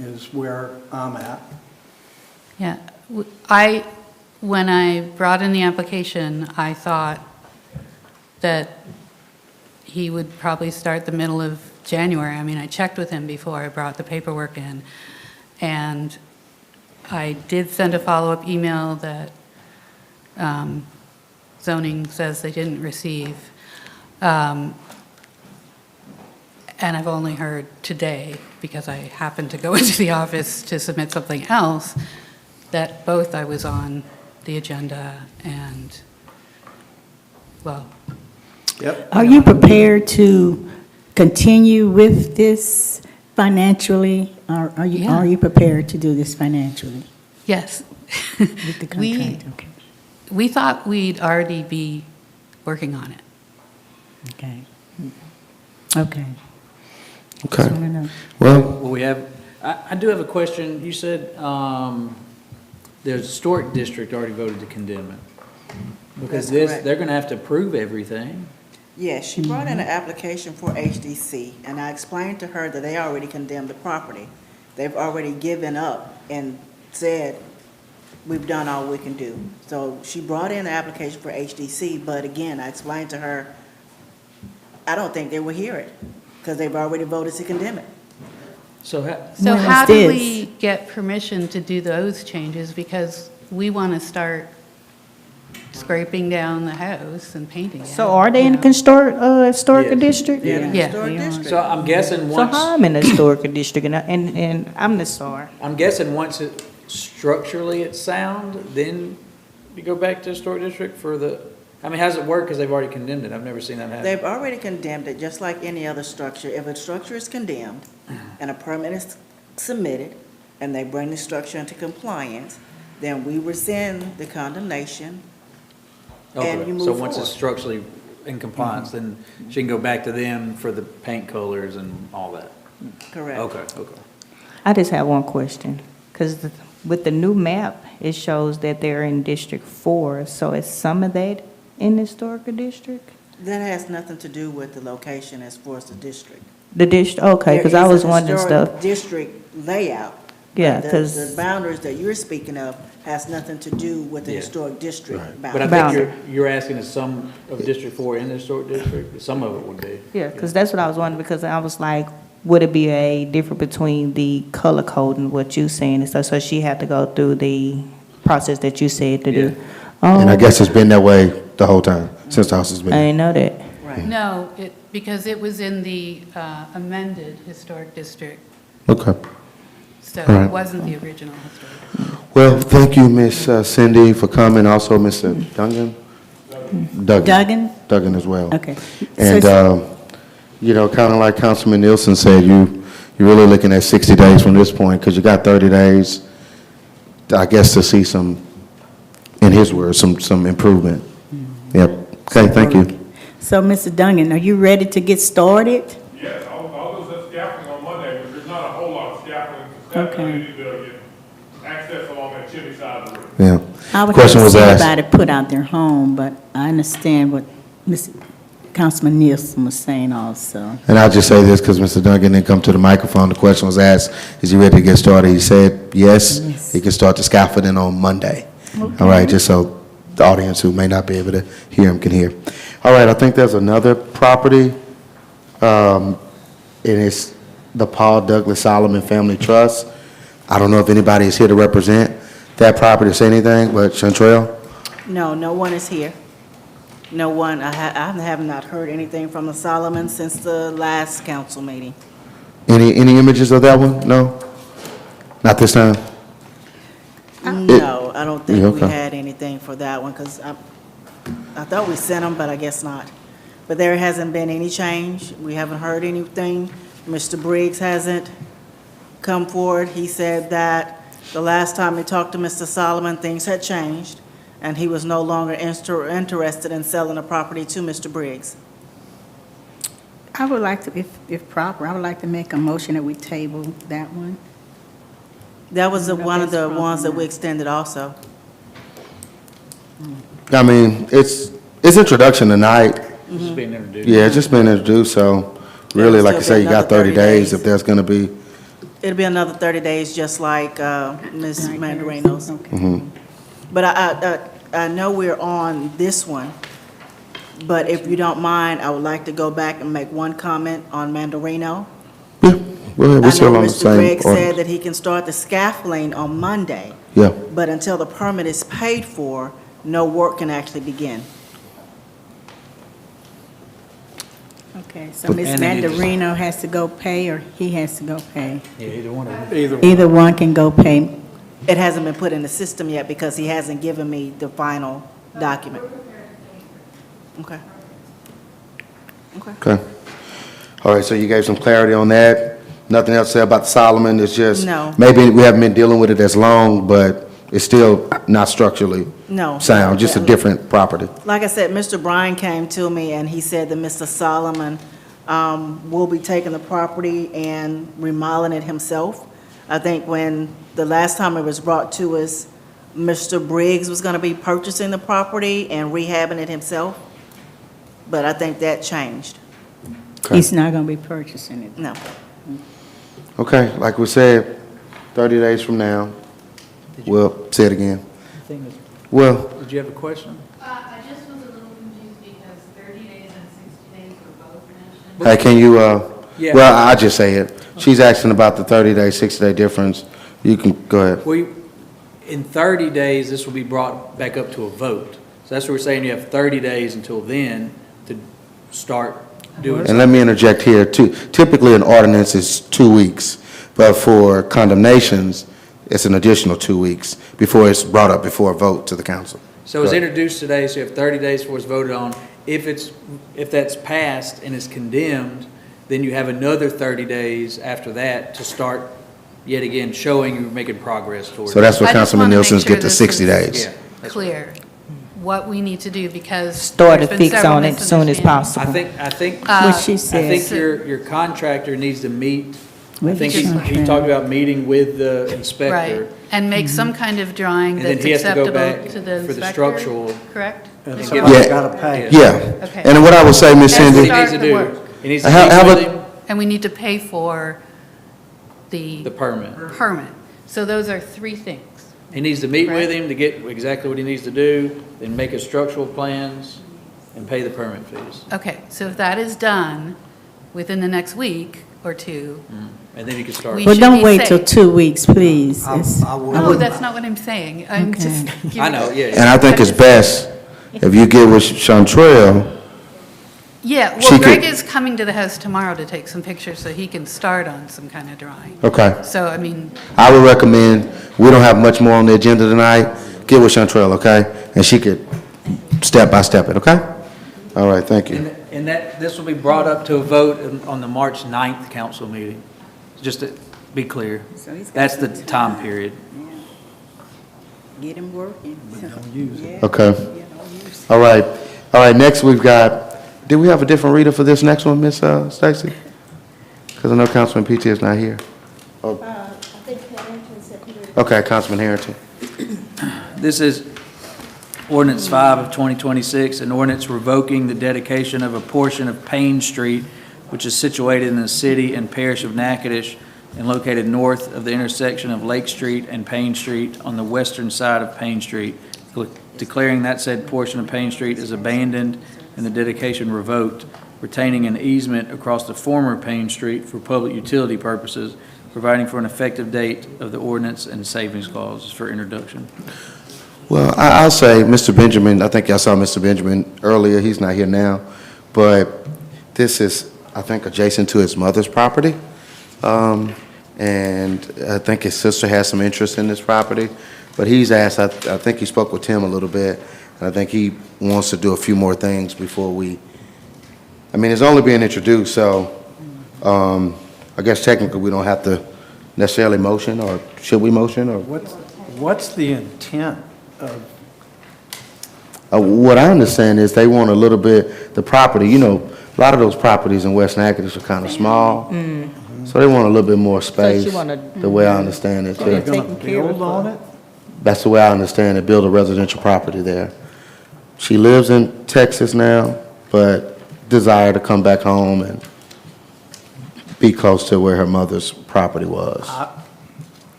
S8: is where I'm at.
S12: Yeah, when I brought in the application, I thought that he would probably start the middle of January. I mean, I checked with him before I brought the paperwork in, and I did send a follow-up email that zoning says they didn't receive. And I've only heard today, because I happened to go into the office to submit something else, that both I was on the agenda and, well,
S8: Yep.
S2: Are you prepared to continue with this financially? Are
S12: Yeah.
S2: you prepared to do this financially?
S12: yes.
S2: With the
S12: We,
S2: contract? Okay.
S12: we thought we'd already be working on it.
S2: Okay. Okay.
S1: Okay.
S2: So we're not-
S1: Well,
S7: Well, we have, I do have a question. You said the historic district already voted to condemn it. Because
S9: That's
S7: this,
S9: correct.
S7: they're going to have to prove everything.
S9: Yes, she brought in an application for HDC, and I explained to her that they already condemned the property. They've already given up and said, we've done all we can do. So she brought in an application for HDC, but again, I explained to her, I don't think they will hear it, because they've already voted to condemn it.
S7: So
S12: So
S2: When
S12: how
S2: was
S12: do
S2: this?
S12: we get permission to do those changes? Because we want to start scraping down the house and painting it.
S3: So are they in
S12: you
S3: the
S12: know?
S3: historic
S7: Yes.
S3: district?
S9: They're in the
S12: Yeah.
S9: historic
S2: they are.
S9: district.
S7: So I'm guessing
S3: So
S7: once,
S3: how I'm in the historic district and I'm the SAR?
S7: I'm guessing once it structurally it's sound, then you go back to historic district for the, I mean, how does it work? Because they've already condemned it. I've never seen that happen.
S9: They've already condemned it, just like any other structure. If a structure is condemned and a permit is submitted, and they bring the structure into compliance, then we rescind the condemnation, and
S7: Okay,
S9: you
S7: so
S9: move
S7: once it's
S9: forward.
S7: structurally in compliance, then she can go back to them for the paint colors and all that?
S9: Correct.
S7: Okay.
S3: I just have one question, because with the new map, it shows that they're in District 4, so is some of that in the historical district?
S9: That has nothing to do with the location as far as the district.
S3: The district, okay, because I
S9: There
S3: was
S9: is a
S3: wondering
S9: historic
S3: stuff.
S9: District layout.
S3: Yeah,
S9: The
S3: 'cause-
S9: boundaries that you're speaking of has nothing to do with the
S7: Yeah.
S9: historic district
S7: But I
S9: boundary.
S7: think you're asking is some of District 4 in the historic district? Some of it would be.
S3: Yeah, because that's what I was wondering, because I was like, would it be a difference between the color code and what you saying and stuff? So she had to go through the process that you said to do.
S1: and I
S3: Oh,
S1: guess it's been that way the whole time, since the house has
S3: I
S1: been.
S3: didn't know that.
S9: Right.
S12: No, because it was in the amended historic district,
S1: Okay.
S12: so
S1: All right.
S12: it wasn't the original historic.
S1: Well, thank you, Miss Cindy, for coming. Also, Mr. Duggan?
S2: Duggan?
S1: Duggan as well.
S2: Okay.
S1: And,
S2: So-
S1: you know, kind of like Councilman Nielsen said, you're really looking at 60 days from this point, because you got 30 days, I guess, to see some, in his words, some improvement. Yep. Okay, thank you.
S2: So, Mr. Duggan, are you ready to get started?
S10: Yes, I'll go to scaffolding on Monday, but there's not a whole lot of scaffolding. Scaffolding,
S2: Okay.
S10: you need to get access along that chimney side of the roof.
S1: Yeah.
S2: I would
S1: Question
S2: hate to
S1: was
S2: see
S1: asked.
S2: anybody put out their home, but I understand what Mr. Councilman Nielsen was saying also.
S1: And I'll just say this, because Mr. Duncan didn't come to the microphone. The question was asked, is he ready to get started? He said, yes, he can start the scaffolding on Monday. All right, just so the audience who may not be able to hear him can hear. All right, I think there's another property, and it's the Paul Douglas Solomon Family Trust. I don't know if anybody is here to represent that property or say anything, but Chantrell?
S9: No, no one is here. No one, I have not heard anything from the Solomon since the last council meeting.
S1: Any images of that one? No? Not this time?
S9: No, I don't think
S1: Yeah,
S9: we
S1: okay.
S9: had anything for that one, because I thought we sent them, but I guess not. But there hasn't been any change. We haven't heard anything Mr. Briggs hasn't come forward. He said that the last time he talked to Mr. Solomon, things had changed, and he was no longer interested in selling the property to Mr. Briggs.
S2: I would like to, if proper, I would like to make a motion that we table that one.
S9: That was
S2: I don't know if
S9: one of
S2: that's
S9: the
S2: proper
S9: ones that
S2: now.
S9: we extended also.
S1: I mean, it's introduction tonight.
S7: This is being introduced.
S1: Yeah, it's just been introduced, so really,
S9: It'll
S1: like I
S9: still
S1: say,
S9: be
S1: you got
S9: another
S1: 30 days if there's gonna be,
S9: It'll be another 30 days, just like Ms.
S2: Right,
S9: Mandarino's.
S2: Okay.
S9: But I know we're on this one, but if you don't mind, I would like to go back and make one comment on Mandarino.
S1: go ahead, we're still on the
S9: I know Mr.
S1: same
S9: Gregg said
S1: ordinance.
S9: that he can start the scaffolding on Monday,
S1: Yeah,
S9: but until the permit is paid for, no work can actually begin.
S2: Okay, so Ms.
S7: And they need to-
S2: Mandarino has to go pay, or he has to go pay?
S7: Yeah, either one of them.
S2: Either one can go pay.
S9: It hasn't been put in the system yet because he hasn't given me the final document. Okay. Okay.
S1: okay. All right, so you gave some clarity on that. Nothing else to say about Solomon, it's just,
S9: No.
S1: maybe we haven't been dealing with it as long, but it's still not structurally
S9: No.
S1: sound, just a different property.
S9: Like I said, Mr. Bryan came to me and he said that Mr. Solomon will be taking the property and remodeling it himself. I think when the last time it was brought to us, Mr. Briggs was going to be purchasing the property and rehabbing it himself, but I think that changed.
S1: Okay.
S2: He's not gonna be purchasing it.
S9: No.
S1: Okay, like we said, 30 days from now, we'll say it again.
S7: Thing is-
S1: Well,
S7: Did you have a question?
S12: I just was a little confused because 30 days and 60 days were both mentioned.
S1: hey, can you,
S7: Yeah.
S1: well, I'll just say it. She's asking about the 30-day, 60-day difference. You can, go ahead.
S7: In 30 days, this will be brought back up to a vote. So that's what we're saying, you have 30 days until then to start doing
S1: And let me interject here, too. Typically, an ordinance is 2 weeks, but for condemnations, it's an additional 2 weeks before it's brought up before a vote to the council.
S7: So it was
S1: Right.
S7: introduced today, so you have 30 days before it's voted on. If that's passed and is condemned, then you have another 30 days after that to start yet again showing you're making progress towards.
S1: So that's what
S12: I just
S1: Councilman
S12: wanna make
S1: Nielsen's
S12: sure
S1: get to
S12: this
S1: 60
S12: is
S1: days.
S7: Yeah. that's
S12: Clear what we need to do because.
S3: Start a
S12: there's been
S3: fix
S12: several
S3: on it as soon as
S12: misunderstandings.
S7: I
S3: possible.
S7: think,
S2: What she
S7: I
S2: said.
S7: think your contractor needs to meet, I
S2: With
S7: think
S2: the
S7: he
S2: contractor.
S7: talked about meeting with the
S12: Right,
S7: inspector.
S12: and make some kind of drawing
S7: And then
S12: that's
S7: he has to go
S12: acceptable
S7: back
S12: to the
S7: for the
S12: inspector,
S7: structural-
S12: correct?
S7: and get-
S8: Somebody's
S1: Yeah.
S8: gotta pay.
S1: Yeah.
S12: Okay.
S1: And what I would say, Ms.
S12: That's
S7: That's what
S1: Cindy,
S7: he
S12: Start
S7: needs to
S12: the
S7: do.
S12: work.
S7: He needs to
S1: How-
S7: meet
S1: how
S7: with
S1: about-
S7: him,
S12: And we need to pay for the
S7: the permit.
S12: permit. So those are 3 things.
S7: He needs to meet with
S12: Right.
S7: him to get exactly what he needs to do, then make his structural plans and pay the permit fees.
S12: Okay, so if that is done within the next week or 2,
S7: And then you can start.
S12: We
S2: Well,
S12: should
S2: don't
S12: be
S2: wait till
S12: safe.
S2: 2 weeks, please. It's-
S8: I would-
S12: no, that's not what I'm saying. I'm
S2: Okay.
S12: just.
S7: I know, yeah.
S1: and I think it's best if you get with Chantrell,
S12: Yeah,
S1: She
S12: well,
S1: could-
S12: Greg is coming to the house tomorrow to take some pictures so he can start on some kind of drawing.
S1: okay.
S12: So, I mean,
S1: I would recommend, we don't have much more on the agenda tonight, get with Chantrell, okay? And she could step by step it, okay? All right, thank you.
S7: And that, this will be brought up to a vote on the March 9th council meeting, just to be clear.
S2: So he's got
S7: That's the
S2: some
S7: time period.
S2: Get him working.
S1: Okay. All right, next we've got, did we have a different reader for this next one, Ms. Stacy? Because I know Councilman PT is not here.
S6: I think Harrington said he would.
S1: Okay, Councilman Harrington.
S7: This is ordinance 5 of 2026, an ordinance revoking the dedication of a portion of Payne Street, which is situated in the city and parish of Natchitoches and located north of the intersection of Lake Street and Payne Street on the western side of Payne Street, declaring that said portion of Payne Street is abandoned and the dedication revoked, retaining an easement across the former Payne Street for public utility purposes, providing for an effective date of the ordinance and savings clauses for introduction.
S1: Well, I'll say, Mr. Benjamin, I think y'all saw Mr. Benjamin earlier, he's not here now, but this is, I think, adjacent to his mother's property. And I think his sister has some interest in this property, but he's asked, I think he spoke with Tim a little bit, and I think he wants to do a few more things before we, I mean, it's only being introduced, so I guess technically we don't have to necessarily motion, or should we motion, or?
S8: What's the intent of,
S1: What I understand is they want a little bit, the property, you know, a lot of those properties in West Natchitoches are kind of small. So they want a little bit more space, the way I understand it.
S8: are they
S1: too.
S8: going to build on it?
S1: That's the way I understand it, build a residential property there. She lives in Texas now, but desire to come back home and be close to where her mother's property was,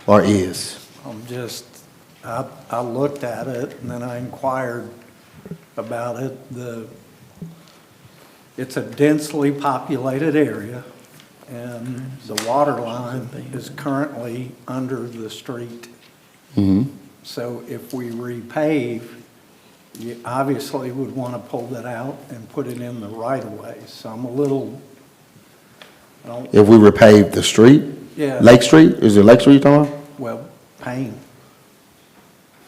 S1: or is.
S8: I looked at it and then I inquired about it. It's a densely populated area and the water line is currently under the street. So if we repave, you obviously would want to pull that out and put it in the right of way. So I'm a little, I don't,
S1: If we repave the street?
S8: Yeah.
S1: Lake Street? Is it Lake Street you're talking about?
S8: well, pain.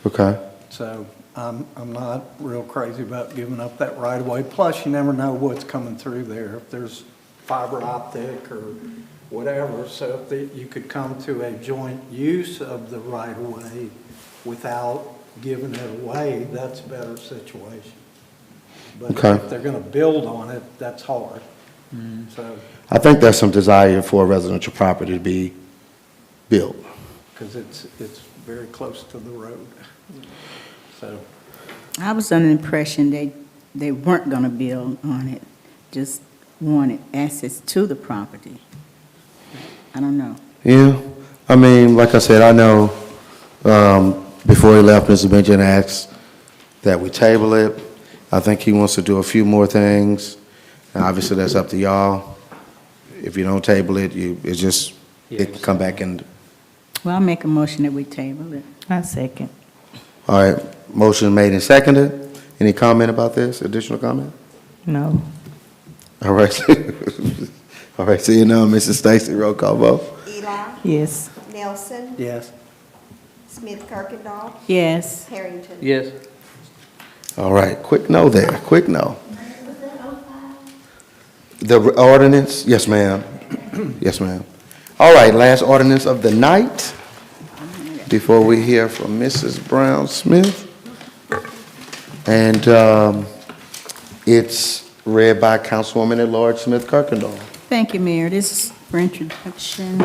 S1: Okay.
S8: So I'm not real crazy about giving up that right of way. Plus, you never know what's coming through there. If there's fiber optic or whatever. So if you could come to a joint use of the right of way without giving it away, that's a better situation. But
S1: Okay.
S8: if they're going to build on it, that's hard. So,
S1: I think there's some desire for a residential property to be built.
S8: because it's very close to the road. So.
S2: I was under the impression they weren't going to build on it, just wanted access to the property. I don't know.
S1: Yeah, I mean, like I said, I know, before he left, Mr. Benjamin asked that we table it. I think he wants to do a few more things, and obviously that's up to y'all. If you don't table it, it can come back and,
S2: Well, I'll make a motion that we table it.
S3: I second.
S1: all right, motion made and seconded. Any comment about this, additional comment?
S3: No.
S1: All right, all right, so you know, Mrs. Stacy, roll call vote.
S6: Eli,
S3: Yes.
S6: Nelson,
S8: Yes.
S6: Smith Kirkendall,
S2: Yes.
S6: Harrington.
S7: Yes.
S1: All right, quick no there, quick no. The ordinance, yes, ma'am. Yes, ma'am. All right, last ordinance of the night, before we hear from Mrs. Brown Smith. And it's read by Councilwoman at-Large Smith Kirkendall.
S2: Thank you, Mayor. This is for introduction.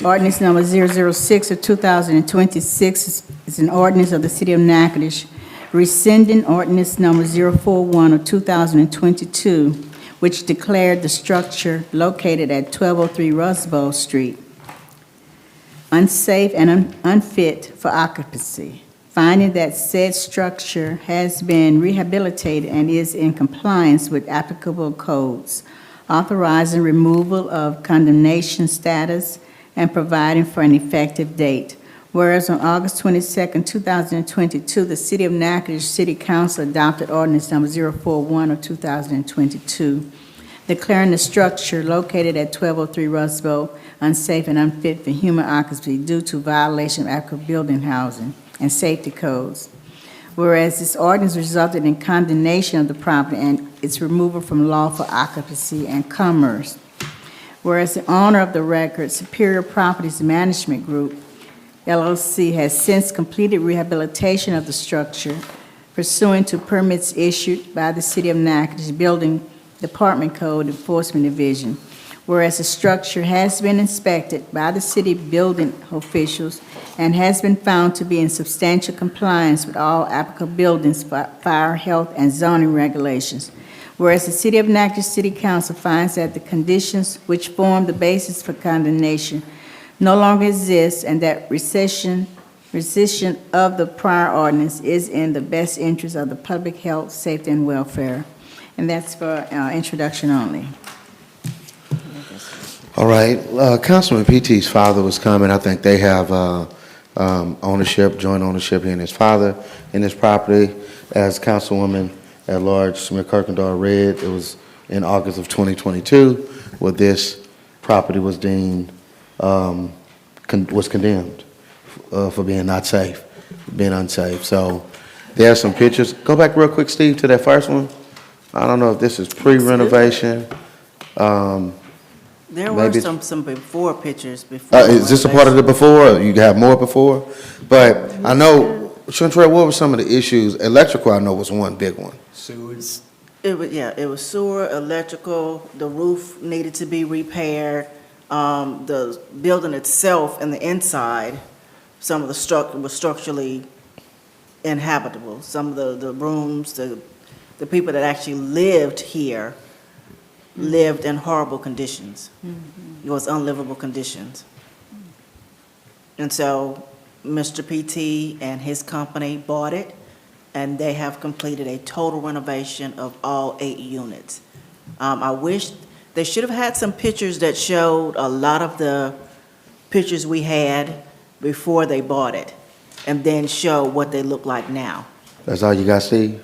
S2: Ordinance number 006 of 2026 is an ordinance of the City of Natchitoches rescinding ordinance number 041 of 2022, which declared the structure located at 1203 Roswell Street unsafe and unfit for occupancy, finding that said structure has been rehabilitated and is in compliance with applicable codes, authorizing removal of condemnation status and providing for an effective date. Whereas on August 22, 2022, the City of Natchitoches City Council adopted ordinance number 041 of 2022, declaring the structure located at 1203 Roswell unsafe and unfit for human occupancy due to violation of applicable building, housing, and safety codes. Whereas this ordinance resulted in condemnation of the property and its removal from lawful occupancy and commerce. Whereas the owner of the record, Superior Properties Management Group, LLC, has since completed rehabilitation of the structure pursuant to permits issued by the City of Natchitoches Building Department Code Enforcement Division. Whereas the structure has been inspected by the city building officials and has been found to be in substantial compliance with all applicable buildings, fire, health, and zoning regulations. Whereas the City of Natchitoches City Council finds that the conditions which form the basis for condemnation no longer exist and that rescission of the prior ordinance is in the best interest of the public health, safety, and welfare. And that's for introduction only.
S1: All right, Councilman PT's father was coming. I think they have ownership, joint ownership, he and his father in this property. As Councilwoman at-Large Smith Kirkendall read, it was in August of 2022 where this property was deemed, was condemned for being not safe, being unsafe. So there are some pictures. Go back real quick, Steve, to that first one. I don't know if this is pre-renovation.
S9: There were
S1: Maybe-
S9: some before pictures before.
S1: Is this a part of the before, or you have more before? But I know, Chantrell, what were some of the issues? Electrical, I know, was one big one.
S9: It was sewer, electrical, the roof needed to be repaired. The building itself and the inside, some of the structure was structurally inhabitable. Some of the rooms, the people that actually lived here lived in horrible conditions. It was unlivable conditions. And so Mr. PT and his company bought it, and they have completed a total renovation of all 8 units. I wish they should have had some pictures that showed a lot of the pictures we had before they bought it, and then show what they look like now.
S1: That's all you got, Steve?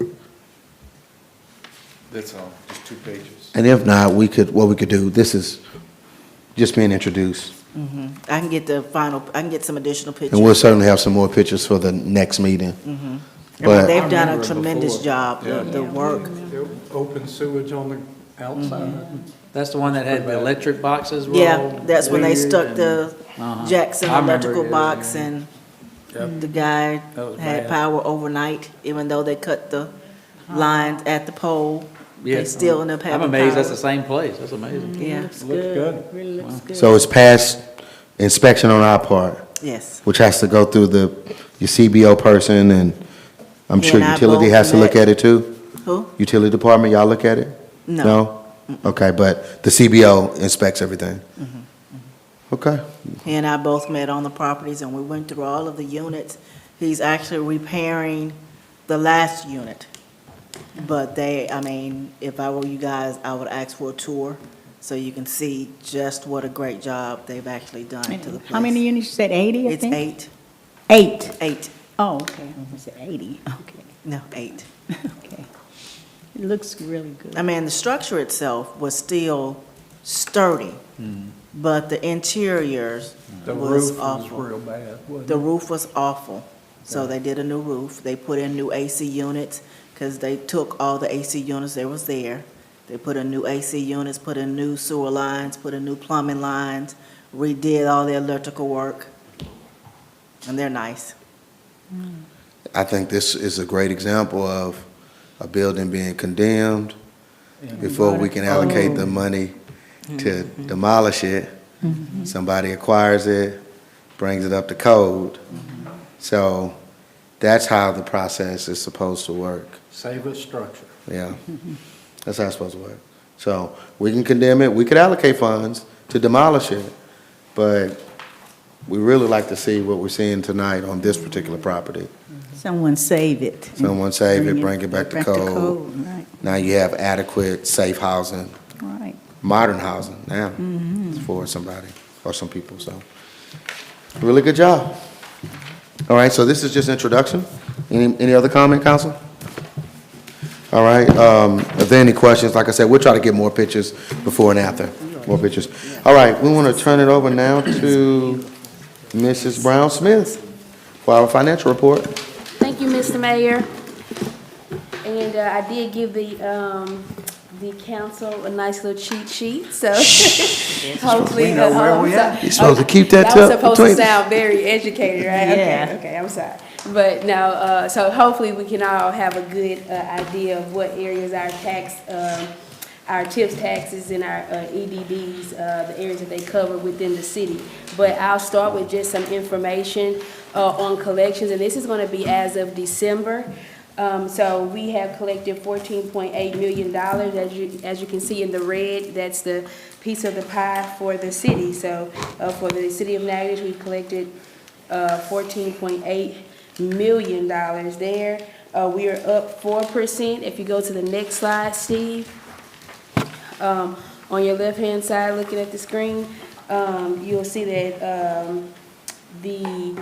S13: That's all, just 2 pages.
S1: And if not, what we could do, this is just being introduced.
S9: I can get some additional pictures.
S1: And we'll certainly have some more pictures for the next meeting. But
S9: They've done a
S13: remember
S9: tremendous
S13: before.
S9: job,
S13: Yeah.
S9: the work.
S8: Open sewage on the outside.
S7: That's the one that had the electric boxes were
S9: Yeah,
S7: all
S9: that's when they
S7: weird
S9: stuck
S7: and-
S9: the Jackson
S7: I remember,
S9: electrical
S7: yeah,
S9: box,
S7: yeah.
S9: and
S7: Yep.
S9: the guy
S7: That was
S9: had
S7: bad.
S9: power overnight, even though they cut the lines at the pole.
S7: Yeah.
S9: They still end up having
S7: I'm amazed that's the
S9: power.
S7: same place. That's amazing.
S9: Yeah,
S11: Looks good, really looks good.
S1: So it's past inspection on our part,
S9: yes.
S1: which has to go through your CBO person, and I'm
S9: He
S1: sure
S9: and I
S1: utility
S9: both
S1: has to look
S9: met.
S1: at it too?
S9: Who?
S1: Utility department, y'all look at it?
S9: No.
S1: No? Okay, but the CBO inspects everything? Okay.
S9: He and I both met on the properties, and we went through all of the units. He's actually repairing the last unit. But if I were you guys, I would ask for a tour, so you can see just what a great job they've actually done to the place.
S2: How many units you said, 80, I
S9: It's
S2: think?
S9: 8.
S2: 8?
S9: 8.
S2: Oh, okay, I said 80, okay,
S9: No, 8.
S2: okay. It looks really good.
S9: The structure itself was still sturdy, but the interiors
S8: The
S9: was
S8: roof was
S9: awful.
S8: real bad, wasn't
S9: The
S8: it?
S9: roof was awful. So they did a new roof. They put in new AC units, because they took all the AC units that was there. They put in new AC units, put in new sewer lines, put in new plumbing lines, redid all the electrical work. And they're nice.
S1: I think this is a great example of a building being condemned before we can allocate the money to demolish it. Somebody acquires it, brings it up to code. So that's how the process is supposed to work.
S8: Save a structure.
S1: Yeah, that's how it's supposed to work. So we can condemn it, we could allocate funds to demolish it, but we really like to see what we're seeing tonight on this particular property.
S2: Someone save it.
S1: Someone save it, bring it back to code.
S2: Right,
S1: Now you have adequate, safe housing,
S2: right.
S1: modern housing now for somebody or some people, so. Really good job. All right, so this is just introduction. Any other comment, council? All right, if there are any questions, like I said, we'll try to get more pictures before and after, more pictures. All right, we want to turn it over now to Mrs. Brown Smith for our financial report.
S14: Thank you, Mr. Mayor. And I did give the council a nice little cheat sheet, so hopefully.
S8: We know where we at.
S1: You're supposed to keep that
S14: was
S1: up
S14: supposed to
S1: between.
S14: sound very educated, right?
S9: Yeah.
S14: Okay, I'm sorry. But no, so hopefully we can all have a good idea of what areas our tips taxes and our EDDs, the areas that they cover within the city. But I'll start with just some information on collections, and this is going to be as of December. So we have collected $14.8 million, as you can see in the red. That's the piece of the pie for the city. So for the city of Natchitoches, we collected $14.8 million there. We are up 4%. If you go to the next slide, Steve, on your left-hand side, looking at the screen, you'll see that the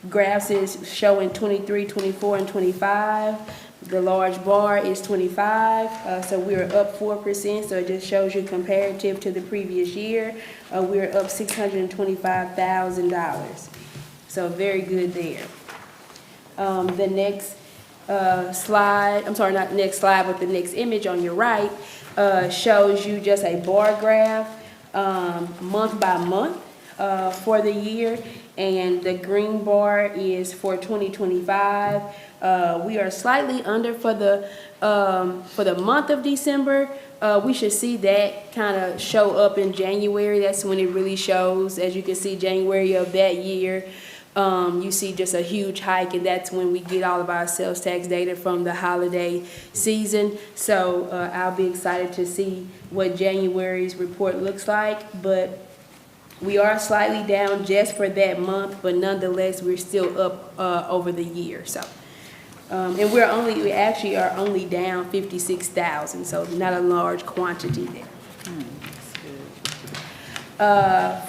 S14: graphs is showing 23, 24, and 25. The large bar is 25, so we're up 4%, so it just shows you comparative to the previous year. We're up $625,000, so very good there. The next slide, I'm sorry, not the next slide, but the next image on your right shows you just a bar graph month by month for the year, and the green bar is for 2025. We are slightly under for the month of December. We should see that kind of show up in January. That's when it really shows. As you can see, January of that year, you see just a huge hike, and that's when we get all of our sales tax data from the holiday season. So I'll be excited to see what January's report looks like, but we are slightly down just for that month, but nonetheless, we're still up over the year. So, and we actually are only down 56,000, so not a large quantity there.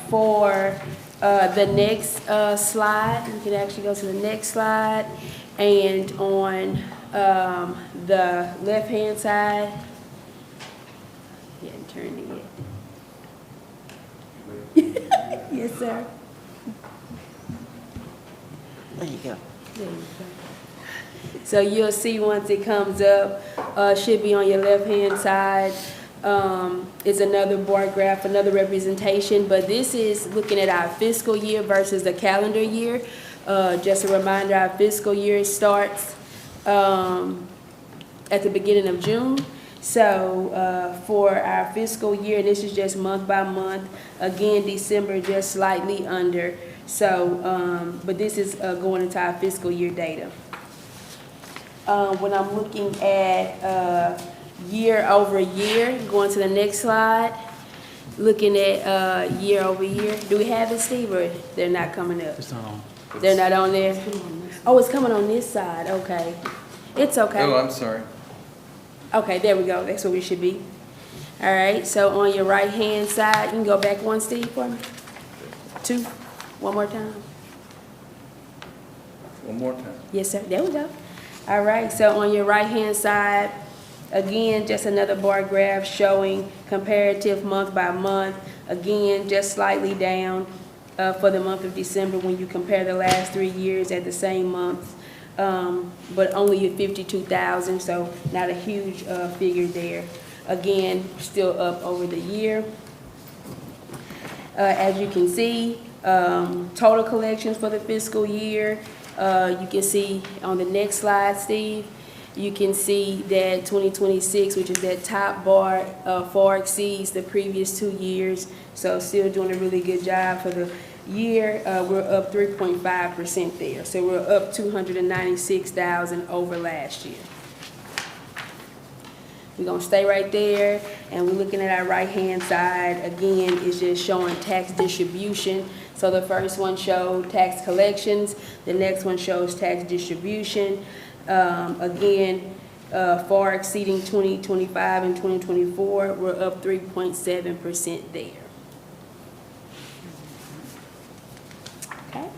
S14: For the next slide, you can actually go to the next slide, and on the left-hand side, yeah, turn it. Yes, sir.
S9: There you go.
S14: There you go. So you'll see once it comes up, should be on your left-hand side, is another bar graph, another representation, but this is looking at our fiscal year versus the calendar year. Just a reminder, our fiscal year starts at the beginning of June. So for our fiscal year, this is just month by month. Again, December just slightly under. So, but this is going into our fiscal year data. When I'm looking at year over year, going to the next slide, looking at year over year. Do we have it, Steve, or they're not coming up?
S7: It's not on.
S14: They're not on there? Oh, it's coming on this side, okay. It's okay.
S13: Oh, I'm sorry.
S14: Okay, there we go. That's where we should be. All right, so on your right-hand side, you can go back one, Steve, for me. 2, one more time.
S13: One more time.
S14: Yes, sir. There we go. All right, so on your right-hand side, again, just another bar graph showing comparative month by month. Again, just slightly down for the month of December when you compare the last 3 years at the same month. But only at 52,000, so not a huge figure there. Again, still up over the year. As you can see, total collections for the fiscal year, you can see on the next slide, Steve, you can see that 2026, which is that top bar, far exceeds the previous 2 years. So still doing a really good job for the year. We're up 3.5% there. So we're up 296,000 over last year. We're gonna stay right there, and we're looking at our right-hand side. Again, it's just showing tax distribution. So the first one showed tax collections. The next one shows tax distribution. Again, far exceeding 2025 and 2024. We're up 3.7% there. Okay.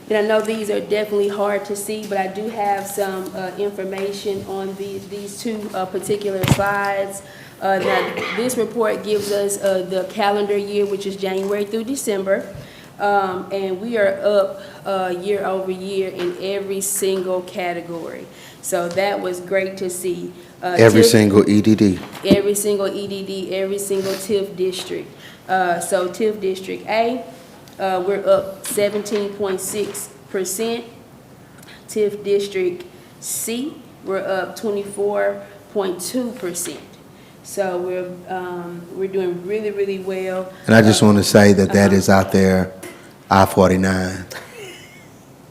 S14: And I know these are definitely hard to see, but I do have some information on these two particular slides. Now, this report gives us the calendar year, which is January through December, and we are up year over year in every single category. So that was great to see.
S1: Every single EDD.
S14: Every single EDD, every single TIF district. So TIF District A, we're up 17.6%. TIF District C, we're up 24.2%. So we're doing really, really well.
S1: And I just want to say that that is out there, I-49.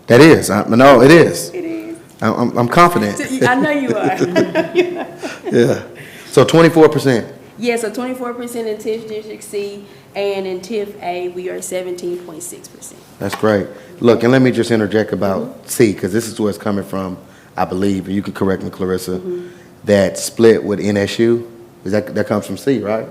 S1: That is. No, it is.
S14: It is.
S1: I'm confident.
S14: I know you are.
S1: Yeah. So 24%.
S14: Yeah, so 24% in TIF District C, and in TIF A, we are 17.6%.
S1: That's great. Look, and let me just interject about C, because this is where it's coming from, I believe, and you can correct me, Clarissa, that split with NSU, is that comes from C, right?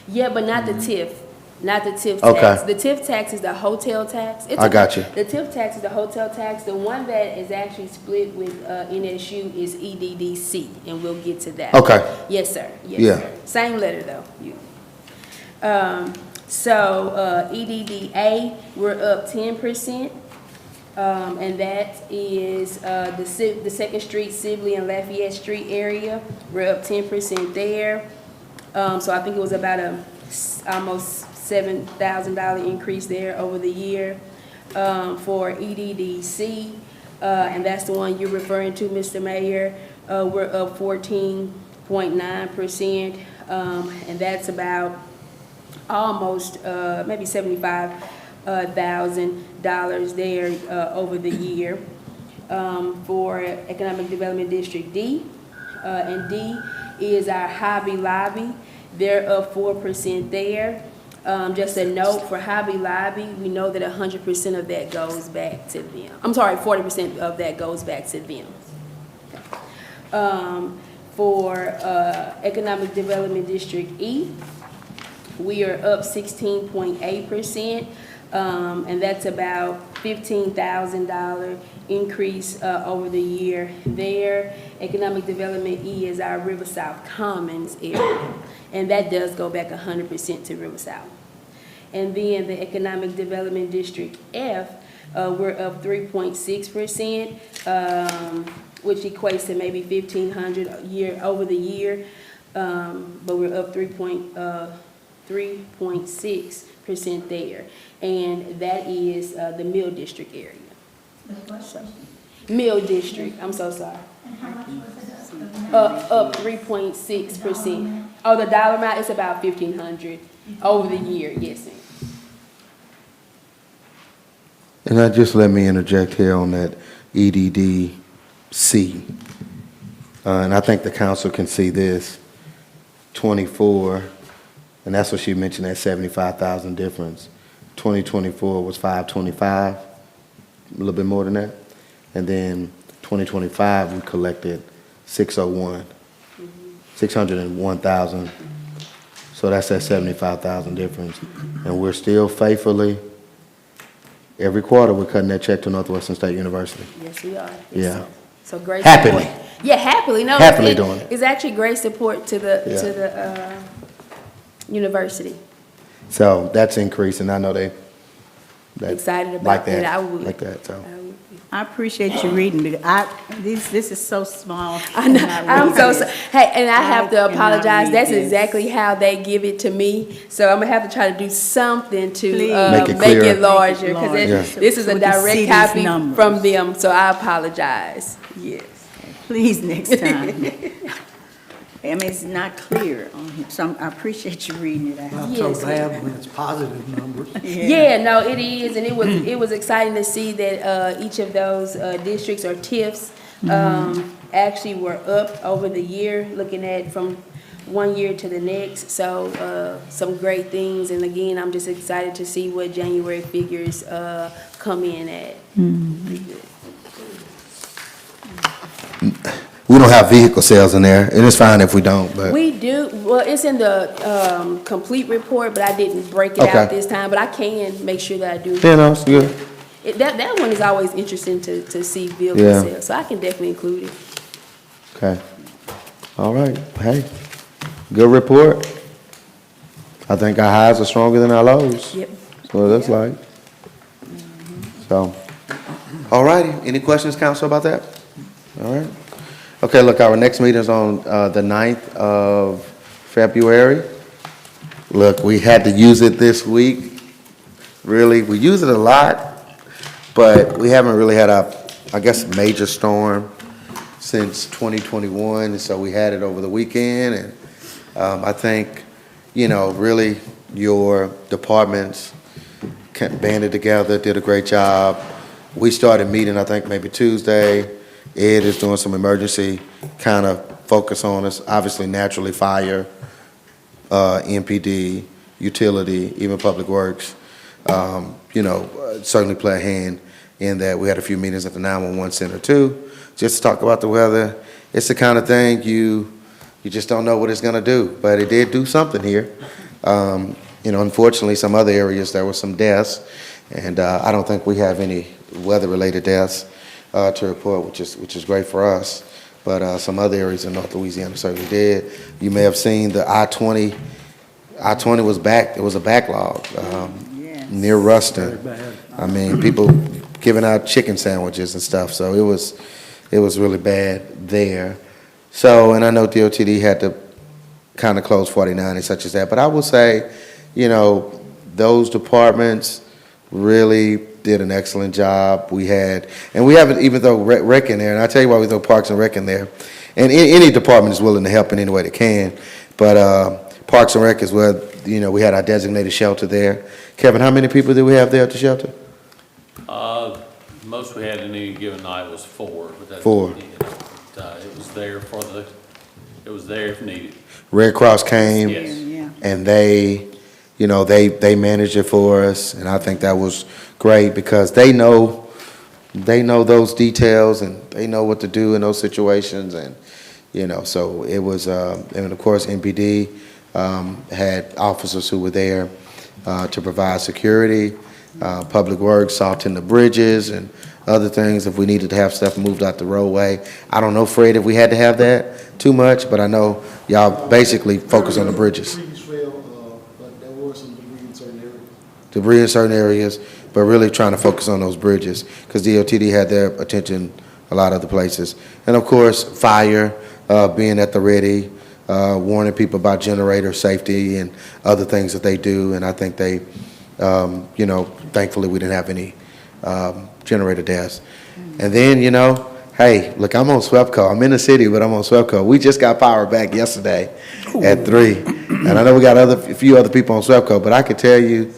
S14: Yeah, but not the TIF, not the TIF
S1: Okay.
S14: tax. The TIF tax is the hotel tax.
S1: I got you.
S14: The TIF tax is the hotel tax. The one that is actually split with NSU is EDDC, and we'll get to that.
S1: Okay.
S14: Yes, sir. Yes,
S1: Yeah.
S14: sir. Same letter, though. EDDA, we're up 10%. And that is the 2nd Street, Sibley, and Lafayette Street area. We're up 10% there. So I think it was about a almost $7,000 increase there over the year. For EDDC, and that's the one you're referring to, Mr. Mayor, we're up 14.9%, and that's about almost, maybe $75,000 there over the year. For Economic Development District D, and D is our Hobby Lobby. They're up 4% there. Just a note for Hobby Lobby, we know that 100% of that goes back to them. I'm sorry, 40% of that goes back to them. For Economic Development District E, we are up 16.8%, and that's about $15,000 increase over the year there. Economic Development E is our River South Commons area, and that does go back 100% to River South. And then the Economic Development District F, we're up 3.6%, which equates to maybe $1,500 over the year, but we're up 3.6% there, and that is the Mill District area. So, Mill District, I'm so sorry.
S11: And how much was it
S14: Up 3.6%. Oh, the dollar amount is about $1,500 over the year, yes, ma'am.
S1: And just let me interject here on that EDDC. And I think the council can see this, 24, and that's what she mentioned, that 75,000 difference. 2024 was 525, a little bit more than that. And then 2025, we collected 601, 601,000. So that's that 75,000 difference. And we're still faithfully, every quarter, we're cutting that check to Northwestern State University.
S14: Yes, we are. Yes,
S1: Yeah.
S14: sir. So great
S1: Happily.
S14: support. Yeah, happily. No,
S1: Happily doing it.
S14: It's actually great support to the
S1: Yeah.
S14: university.
S1: So that's increasing. I know they
S14: Excited about
S1: like
S14: that.
S1: that.
S14: I would.
S1: Like that, so.
S2: I appreciate you reading, because this is so small.
S14: I know, I'm so sorry. Hey, and I have to
S2: cannot
S14: apologize.
S2: read
S14: That's
S2: this.
S14: exactly how they give it to me. So I'm gonna have to try to do something to
S2: Please.
S1: Make it
S14: make
S1: clearer.
S14: it larger,
S2: Make it
S14: because
S2: larger.
S1: Yeah.
S14: this is
S2: So
S14: a
S2: we can see
S14: direct
S2: these
S14: copy
S2: numbers.
S14: from them. So I apologize. Yes.
S2: Please, next time. I mean, it's not clear on here, so I appreciate you reading it out.
S8: Not
S14: Yes.
S8: so bad when it's positive numbers.
S14: Yeah, no, it is, and it was exciting to see that each of those districts or TIFs actually were up over the year, looking at from one year to the next. So some great things, and again, I'm just excited to see what January figures come in at. Pretty good.
S1: We don't have vehicle sales in there, and it's fine if we don't, but.
S14: We do, well, it's in the complete report, but I didn't break it
S1: Okay.
S14: out this time, but I can make sure that I do.
S1: Yeah, no, it's good.
S14: That one is always interesting to see vehicle
S1: Yeah.
S14: sales, so I can definitely include it.
S1: Okay. All right. Hey, good report. I think our highs are stronger than our lows.
S14: Yep.
S1: That's what it looks like. So, all righty. Any questions, council, about that? All right. Okay, look, our next meeting is on the 9th of February. Look, we had to use it this week. Really, we use it a lot, but we haven't really had a, I guess, major storm since 2021, and so we had it over the weekend, and I think, you know, really your departments banded together, did a great job. We started meeting, I think, maybe Tuesday. Ed is doing some emergency kind of focus on us, obviously naturally fire, MPD, utility, even public works, you know, certainly play a hand in that. We had a few meetings at the 911 center too, just to talk about the weather. It's the kind of thing you just don't know what it's gonna do, but it did do something here. You know, unfortunately, some other areas, there were some deaths, and I don't think we have any weather-related deaths to report, which is great for us. But some other areas in North Louisiana certainly did. You may have seen the I-20 was back. It was a backlog near Ruston. I mean, people giving out chicken sandwiches and stuff. So it was really bad there. So, and I know DOTD had to kind of close 49 and such as that. But I will say, you know, those departments really did an excellent job. We haven't even though rec in there, and I tell you why we throw Parks and Rec in there. And any department is willing to help in any way they can. But Parks and Rec is where, you know, we had our designated shelter there. Kevin, how many people did we have there at the shelter?
S13: Most we had any given night was 4. But that's,
S1: 4.
S13: You know, it was there it was there if needed.
S1: Red Cross came.
S13: Yes.
S2: Yeah.
S1: And they, you know, they managed it for us, and I think that was great because they know those details and they know what to do in those situations, and you know, so it was, and of course MPD had officers who were there to provide security, Public Works salting the bridges and other things if we needed to have stuff moved out the roadway. I don't know, Fred, if we had to have that too much, but I know y'all basically focus on the bridges.
S15: But there were some debris in certain areas.
S1: Debris in certain areas, but really trying to focus on those bridges because DOTD had their attention a lot of the places. And of course, fire, being at the ready, warning people about generator safety and other things that they do. And I think they, you know, thankfully we didn't have any generator deaths. And then, you know, hey, look, I'm on SWEPCO. I'm in the city, but I'm on SWEPCO. We just got power back yesterday at 3. And I know we got a few other people on SWEPCO, but I can tell you,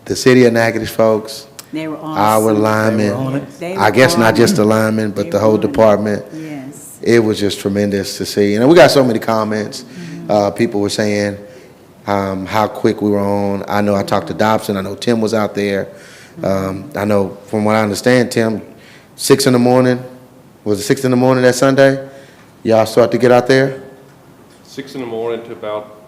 S1: the city of Natchitoches folks,
S2: They were awesome.
S1: our linemen, I guess not just the linemen, but the whole department.
S2: Yes.
S1: It was just tremendous to see. And we got so many comments. People were saying how quick we were on. I know I talked to Dobson. I know Tim was out there. I know, from what I understand, Tim, 6 in the morning, was it 6 in the morning that Sunday? Y'all start to get out there?
S16: 6 in the morning to about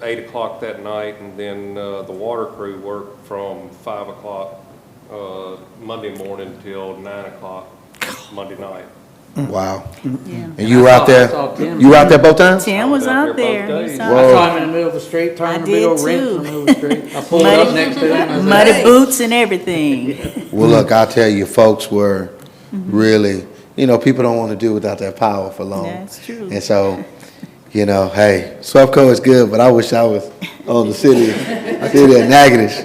S16: 8 o'clock that night, and then the water crew worked from 5 o'clock Monday morning till 9 o'clock Monday night.
S1: Wow.
S2: Yeah.
S1: And you were out there? You were out there both times?
S2: Tim was out there.
S16: both
S2: He
S16: days.
S2: saw
S7: I
S1: Whoa.
S7: saw him in the middle of the street, turning
S2: I
S7: a big old
S2: did
S7: wrench
S2: too.
S7: in the middle of the street. I pulled up next to him. I said,
S2: Muddy
S7: "Hey."
S2: boots and everything.
S1: Well, look, I'll tell you, folks were really, you know, people don't want to do without their power for long.
S2: That's true.
S1: And so, you know, hey, SWEPCO is good, but I wish I was on the city of Natchitoches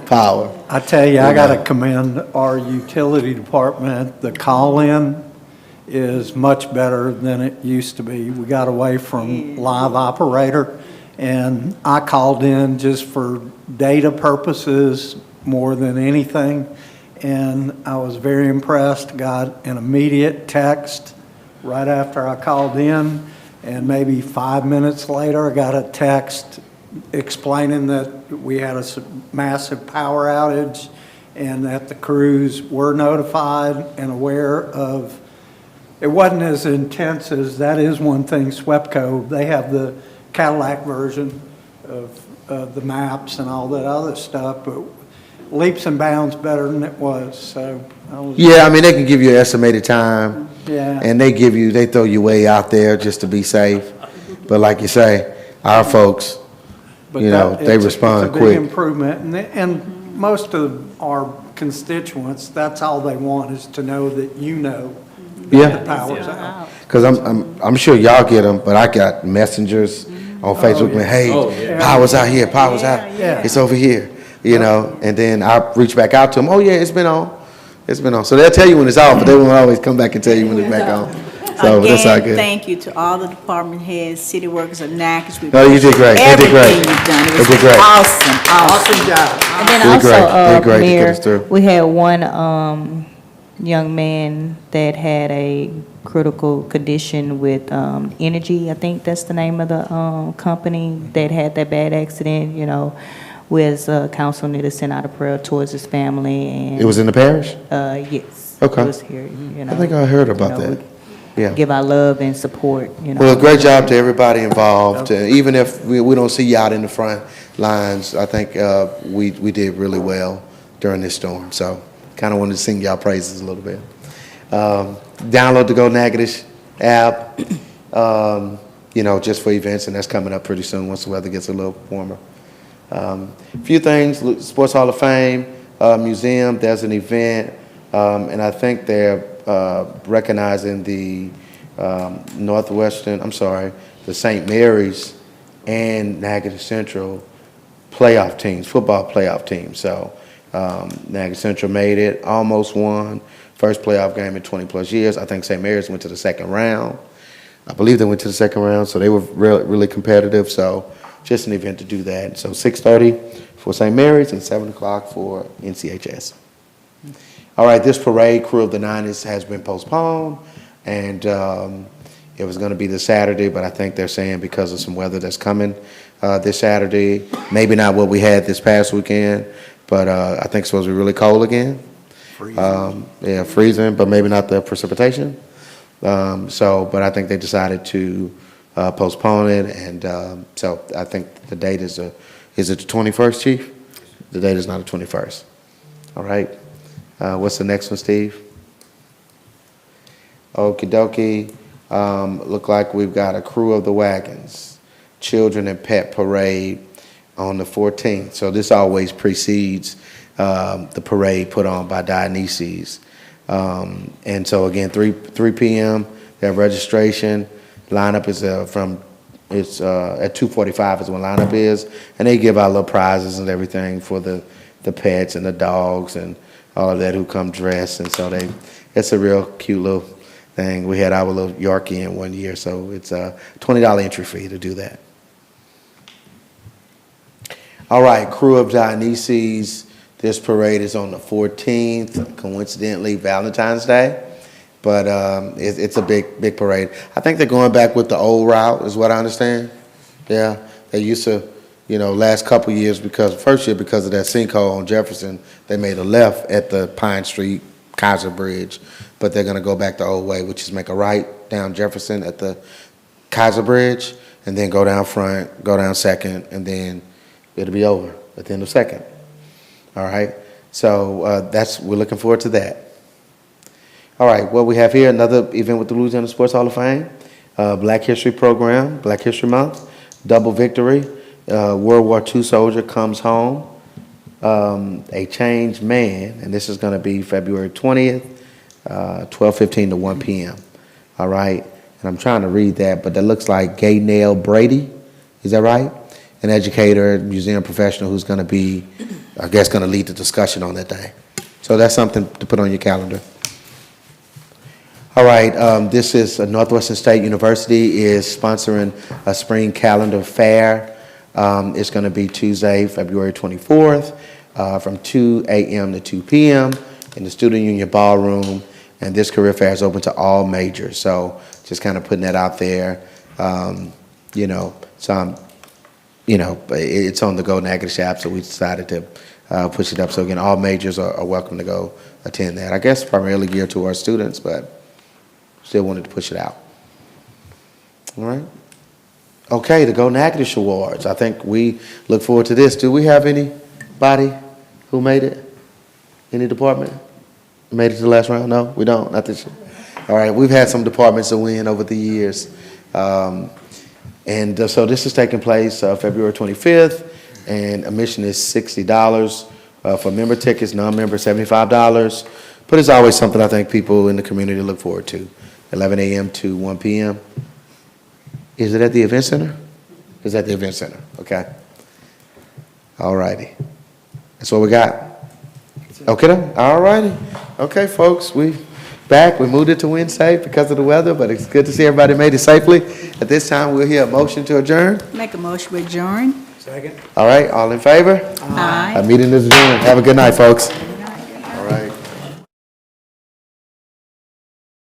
S1: power.
S8: I tell you, I got to commend our utility department. The call-in is much better than it used to be. We got away from live operator, and I called in just for data purposes more than anything, and I was very impressed. Got an immediate text right after I called in, and maybe 5 minutes later, I got a text explaining that we had a massive power outage and that the crews were notified and aware of. It wasn't as intense as, that is one thing, SWEPCO, they have the Cadillac version of the maps and all that other stuff, but leaps and bounds better than it was, so I was.
S1: Yeah, I mean, they can give you an estimated time,
S8: Yeah.
S1: and they throw you way out there just to be safe. But like you say, our folks,
S8: But
S1: you know, they respond
S8: It's a
S1: quick.
S8: big improvement, and most of our constituents, that's all they want, is to know that you know
S1: Yeah.
S8: that the power's out.
S1: Because I'm sure y'all get them, but I got messengers on Facebook,
S8: yeah.
S1: hey,
S7: Oh, yeah.
S1: power's out here, power's out,
S8: Yeah.
S1: it's over here, you know, and then I reach back out to them, oh yeah, it's been on. So they'll tell you when it's off, but they won't always come back and tell you when it's back on. So that's all
S2: Again,
S1: good.
S2: thank you to all the department heads, city workers of Natchitoches. We
S1: No, you did great. You did great.
S2: Everything you've done. It
S1: You
S2: was
S1: did great.
S2: awesome, awesome.
S8: Awesome job.
S3: And then
S1: Did great.
S3: also,
S1: Did great to get
S3: Mayor,
S1: us through.
S3: we had one young man that had a critical condition with energy. I think that's the name of the company that had that bad accident. You know, we as council need to send out a prayer towards his family. And
S1: It was in the parish?
S3: Yes.
S1: Okay.
S3: It was here. You know,
S1: I think I heard about
S3: you know,
S1: that. Yeah.
S3: Give our love and support. You know.
S1: Well, great job to everybody involved. Even if we don't see you out in the front lines, I think we did really well during this storm. So kind of wanted to sing y'all praises a little bit. Download the Go Natchitoches app, you know, just for events, and that's coming up pretty soon once the weather gets a little warmer. A few things, Sports Hall of Fame, museum, there's an event, and I think they're recognizing the the St. Mary's and Natchitoches Central playoff teams, football playoff teams. So Natchitoches Central made it, almost won. First playoff game in 20-plus years. I think St. Mary's went to the second round. I believe they went to the second round, so they were really competitive. So just an event to do that. So 6:30 for St. Mary's and 7 o'clock for NCHS. All right, this parade, Crew of the 90s, has been postponed, and it was going to be this Saturday, but I think they're saying because of some weather that's coming this Saturday, maybe not what we had this past weekend, but I think it's supposed to be really cold again. Yeah, freezing, but maybe not the precipitation. But I think they decided to postpone it, and so I think the date is it the 21st, Chief? The date is not the 21st. All right. What's the next one, Steve? Okie dokie. Look like we've got a Crew of the Wagons, Children and Pet Parade on the 14th. So this always precedes the parade put on by Dionysus. And so again, 3 p.m. They have registration. Lineup is at 2:45 is when lineup is, and they give out little prizes and everything for the pets and the dogs and all of that who come dressed. And so it's a real cute little thing. We had our little Yorkie in one year, so it's a $20 entry fee to do that. All right, Crew of Dionysus. This parade is on the 14th, coincidentally Valentine's Day, but it's a big parade. I think they're going back with the old route, is what I understand. Yeah, they used to, last couple years first year because of that sinkhole on Jefferson, they made a left at the Pine Street Kaiser Bridge, but they're going to go back the old way, which is make a right down Jefferson at the Kaiser Bridge, and then go down front, go down Second, and then it'll be over at the end of Second. All right, so we're looking forward to that. All right, what we have here, another event with the Louisiana Sports Hall of Fame, Black History Program, Black History Month, Double Victory, World War II soldier comes home, a changed man, and this is going to be February 20th, 12:15 to 1 p.m. All right, and I'm trying to read that, but that looks like Gaynell Brady, is that right? An educator, museum professional who's going to be, I guess, going to lead the discussion on that day. So that's something to put on your calendar. All right, this is Northwestern State University is sponsoring a spring calendar fair. It's going to be Tuesday, February 24th, from 2 a.m. to 2 p.m. in the Student Union Ballroom, and this career fair is open to all majors. So just kind of putting that out there, it's on the Go Natchitoches app, so we decided to push it up. So again, all majors are welcome to go attend that. I guess primarily geared to our students, but still wanted to push it out. All right. Okay, the Go Natchitoches Awards. I think we look forward to this. Do we have anybody who made it? Any department? Made it to the last round? No, we don't. Not this year. All right, we've had some departments that win over the years. So this is taking place February 25th, and admission is $60 for member tickets, non-member $75. But it's always something I think people in the community look forward to. 11 a.m. to 1 p.m. Is it at the event center? It's at the event center. Okay. All righty. That's what we got. Okay then. All righty. Okay, folks, we back. We moved it to Wednesday because of the weather, but it's good to see everybody made it safely. At this time, we'll hear a motion to adjourn.
S2: Make a motion to adjourn.
S8: Second.
S1: All right, all in favor?
S2: Aye.
S1: Our meeting is adjourned. Have a good night, folks.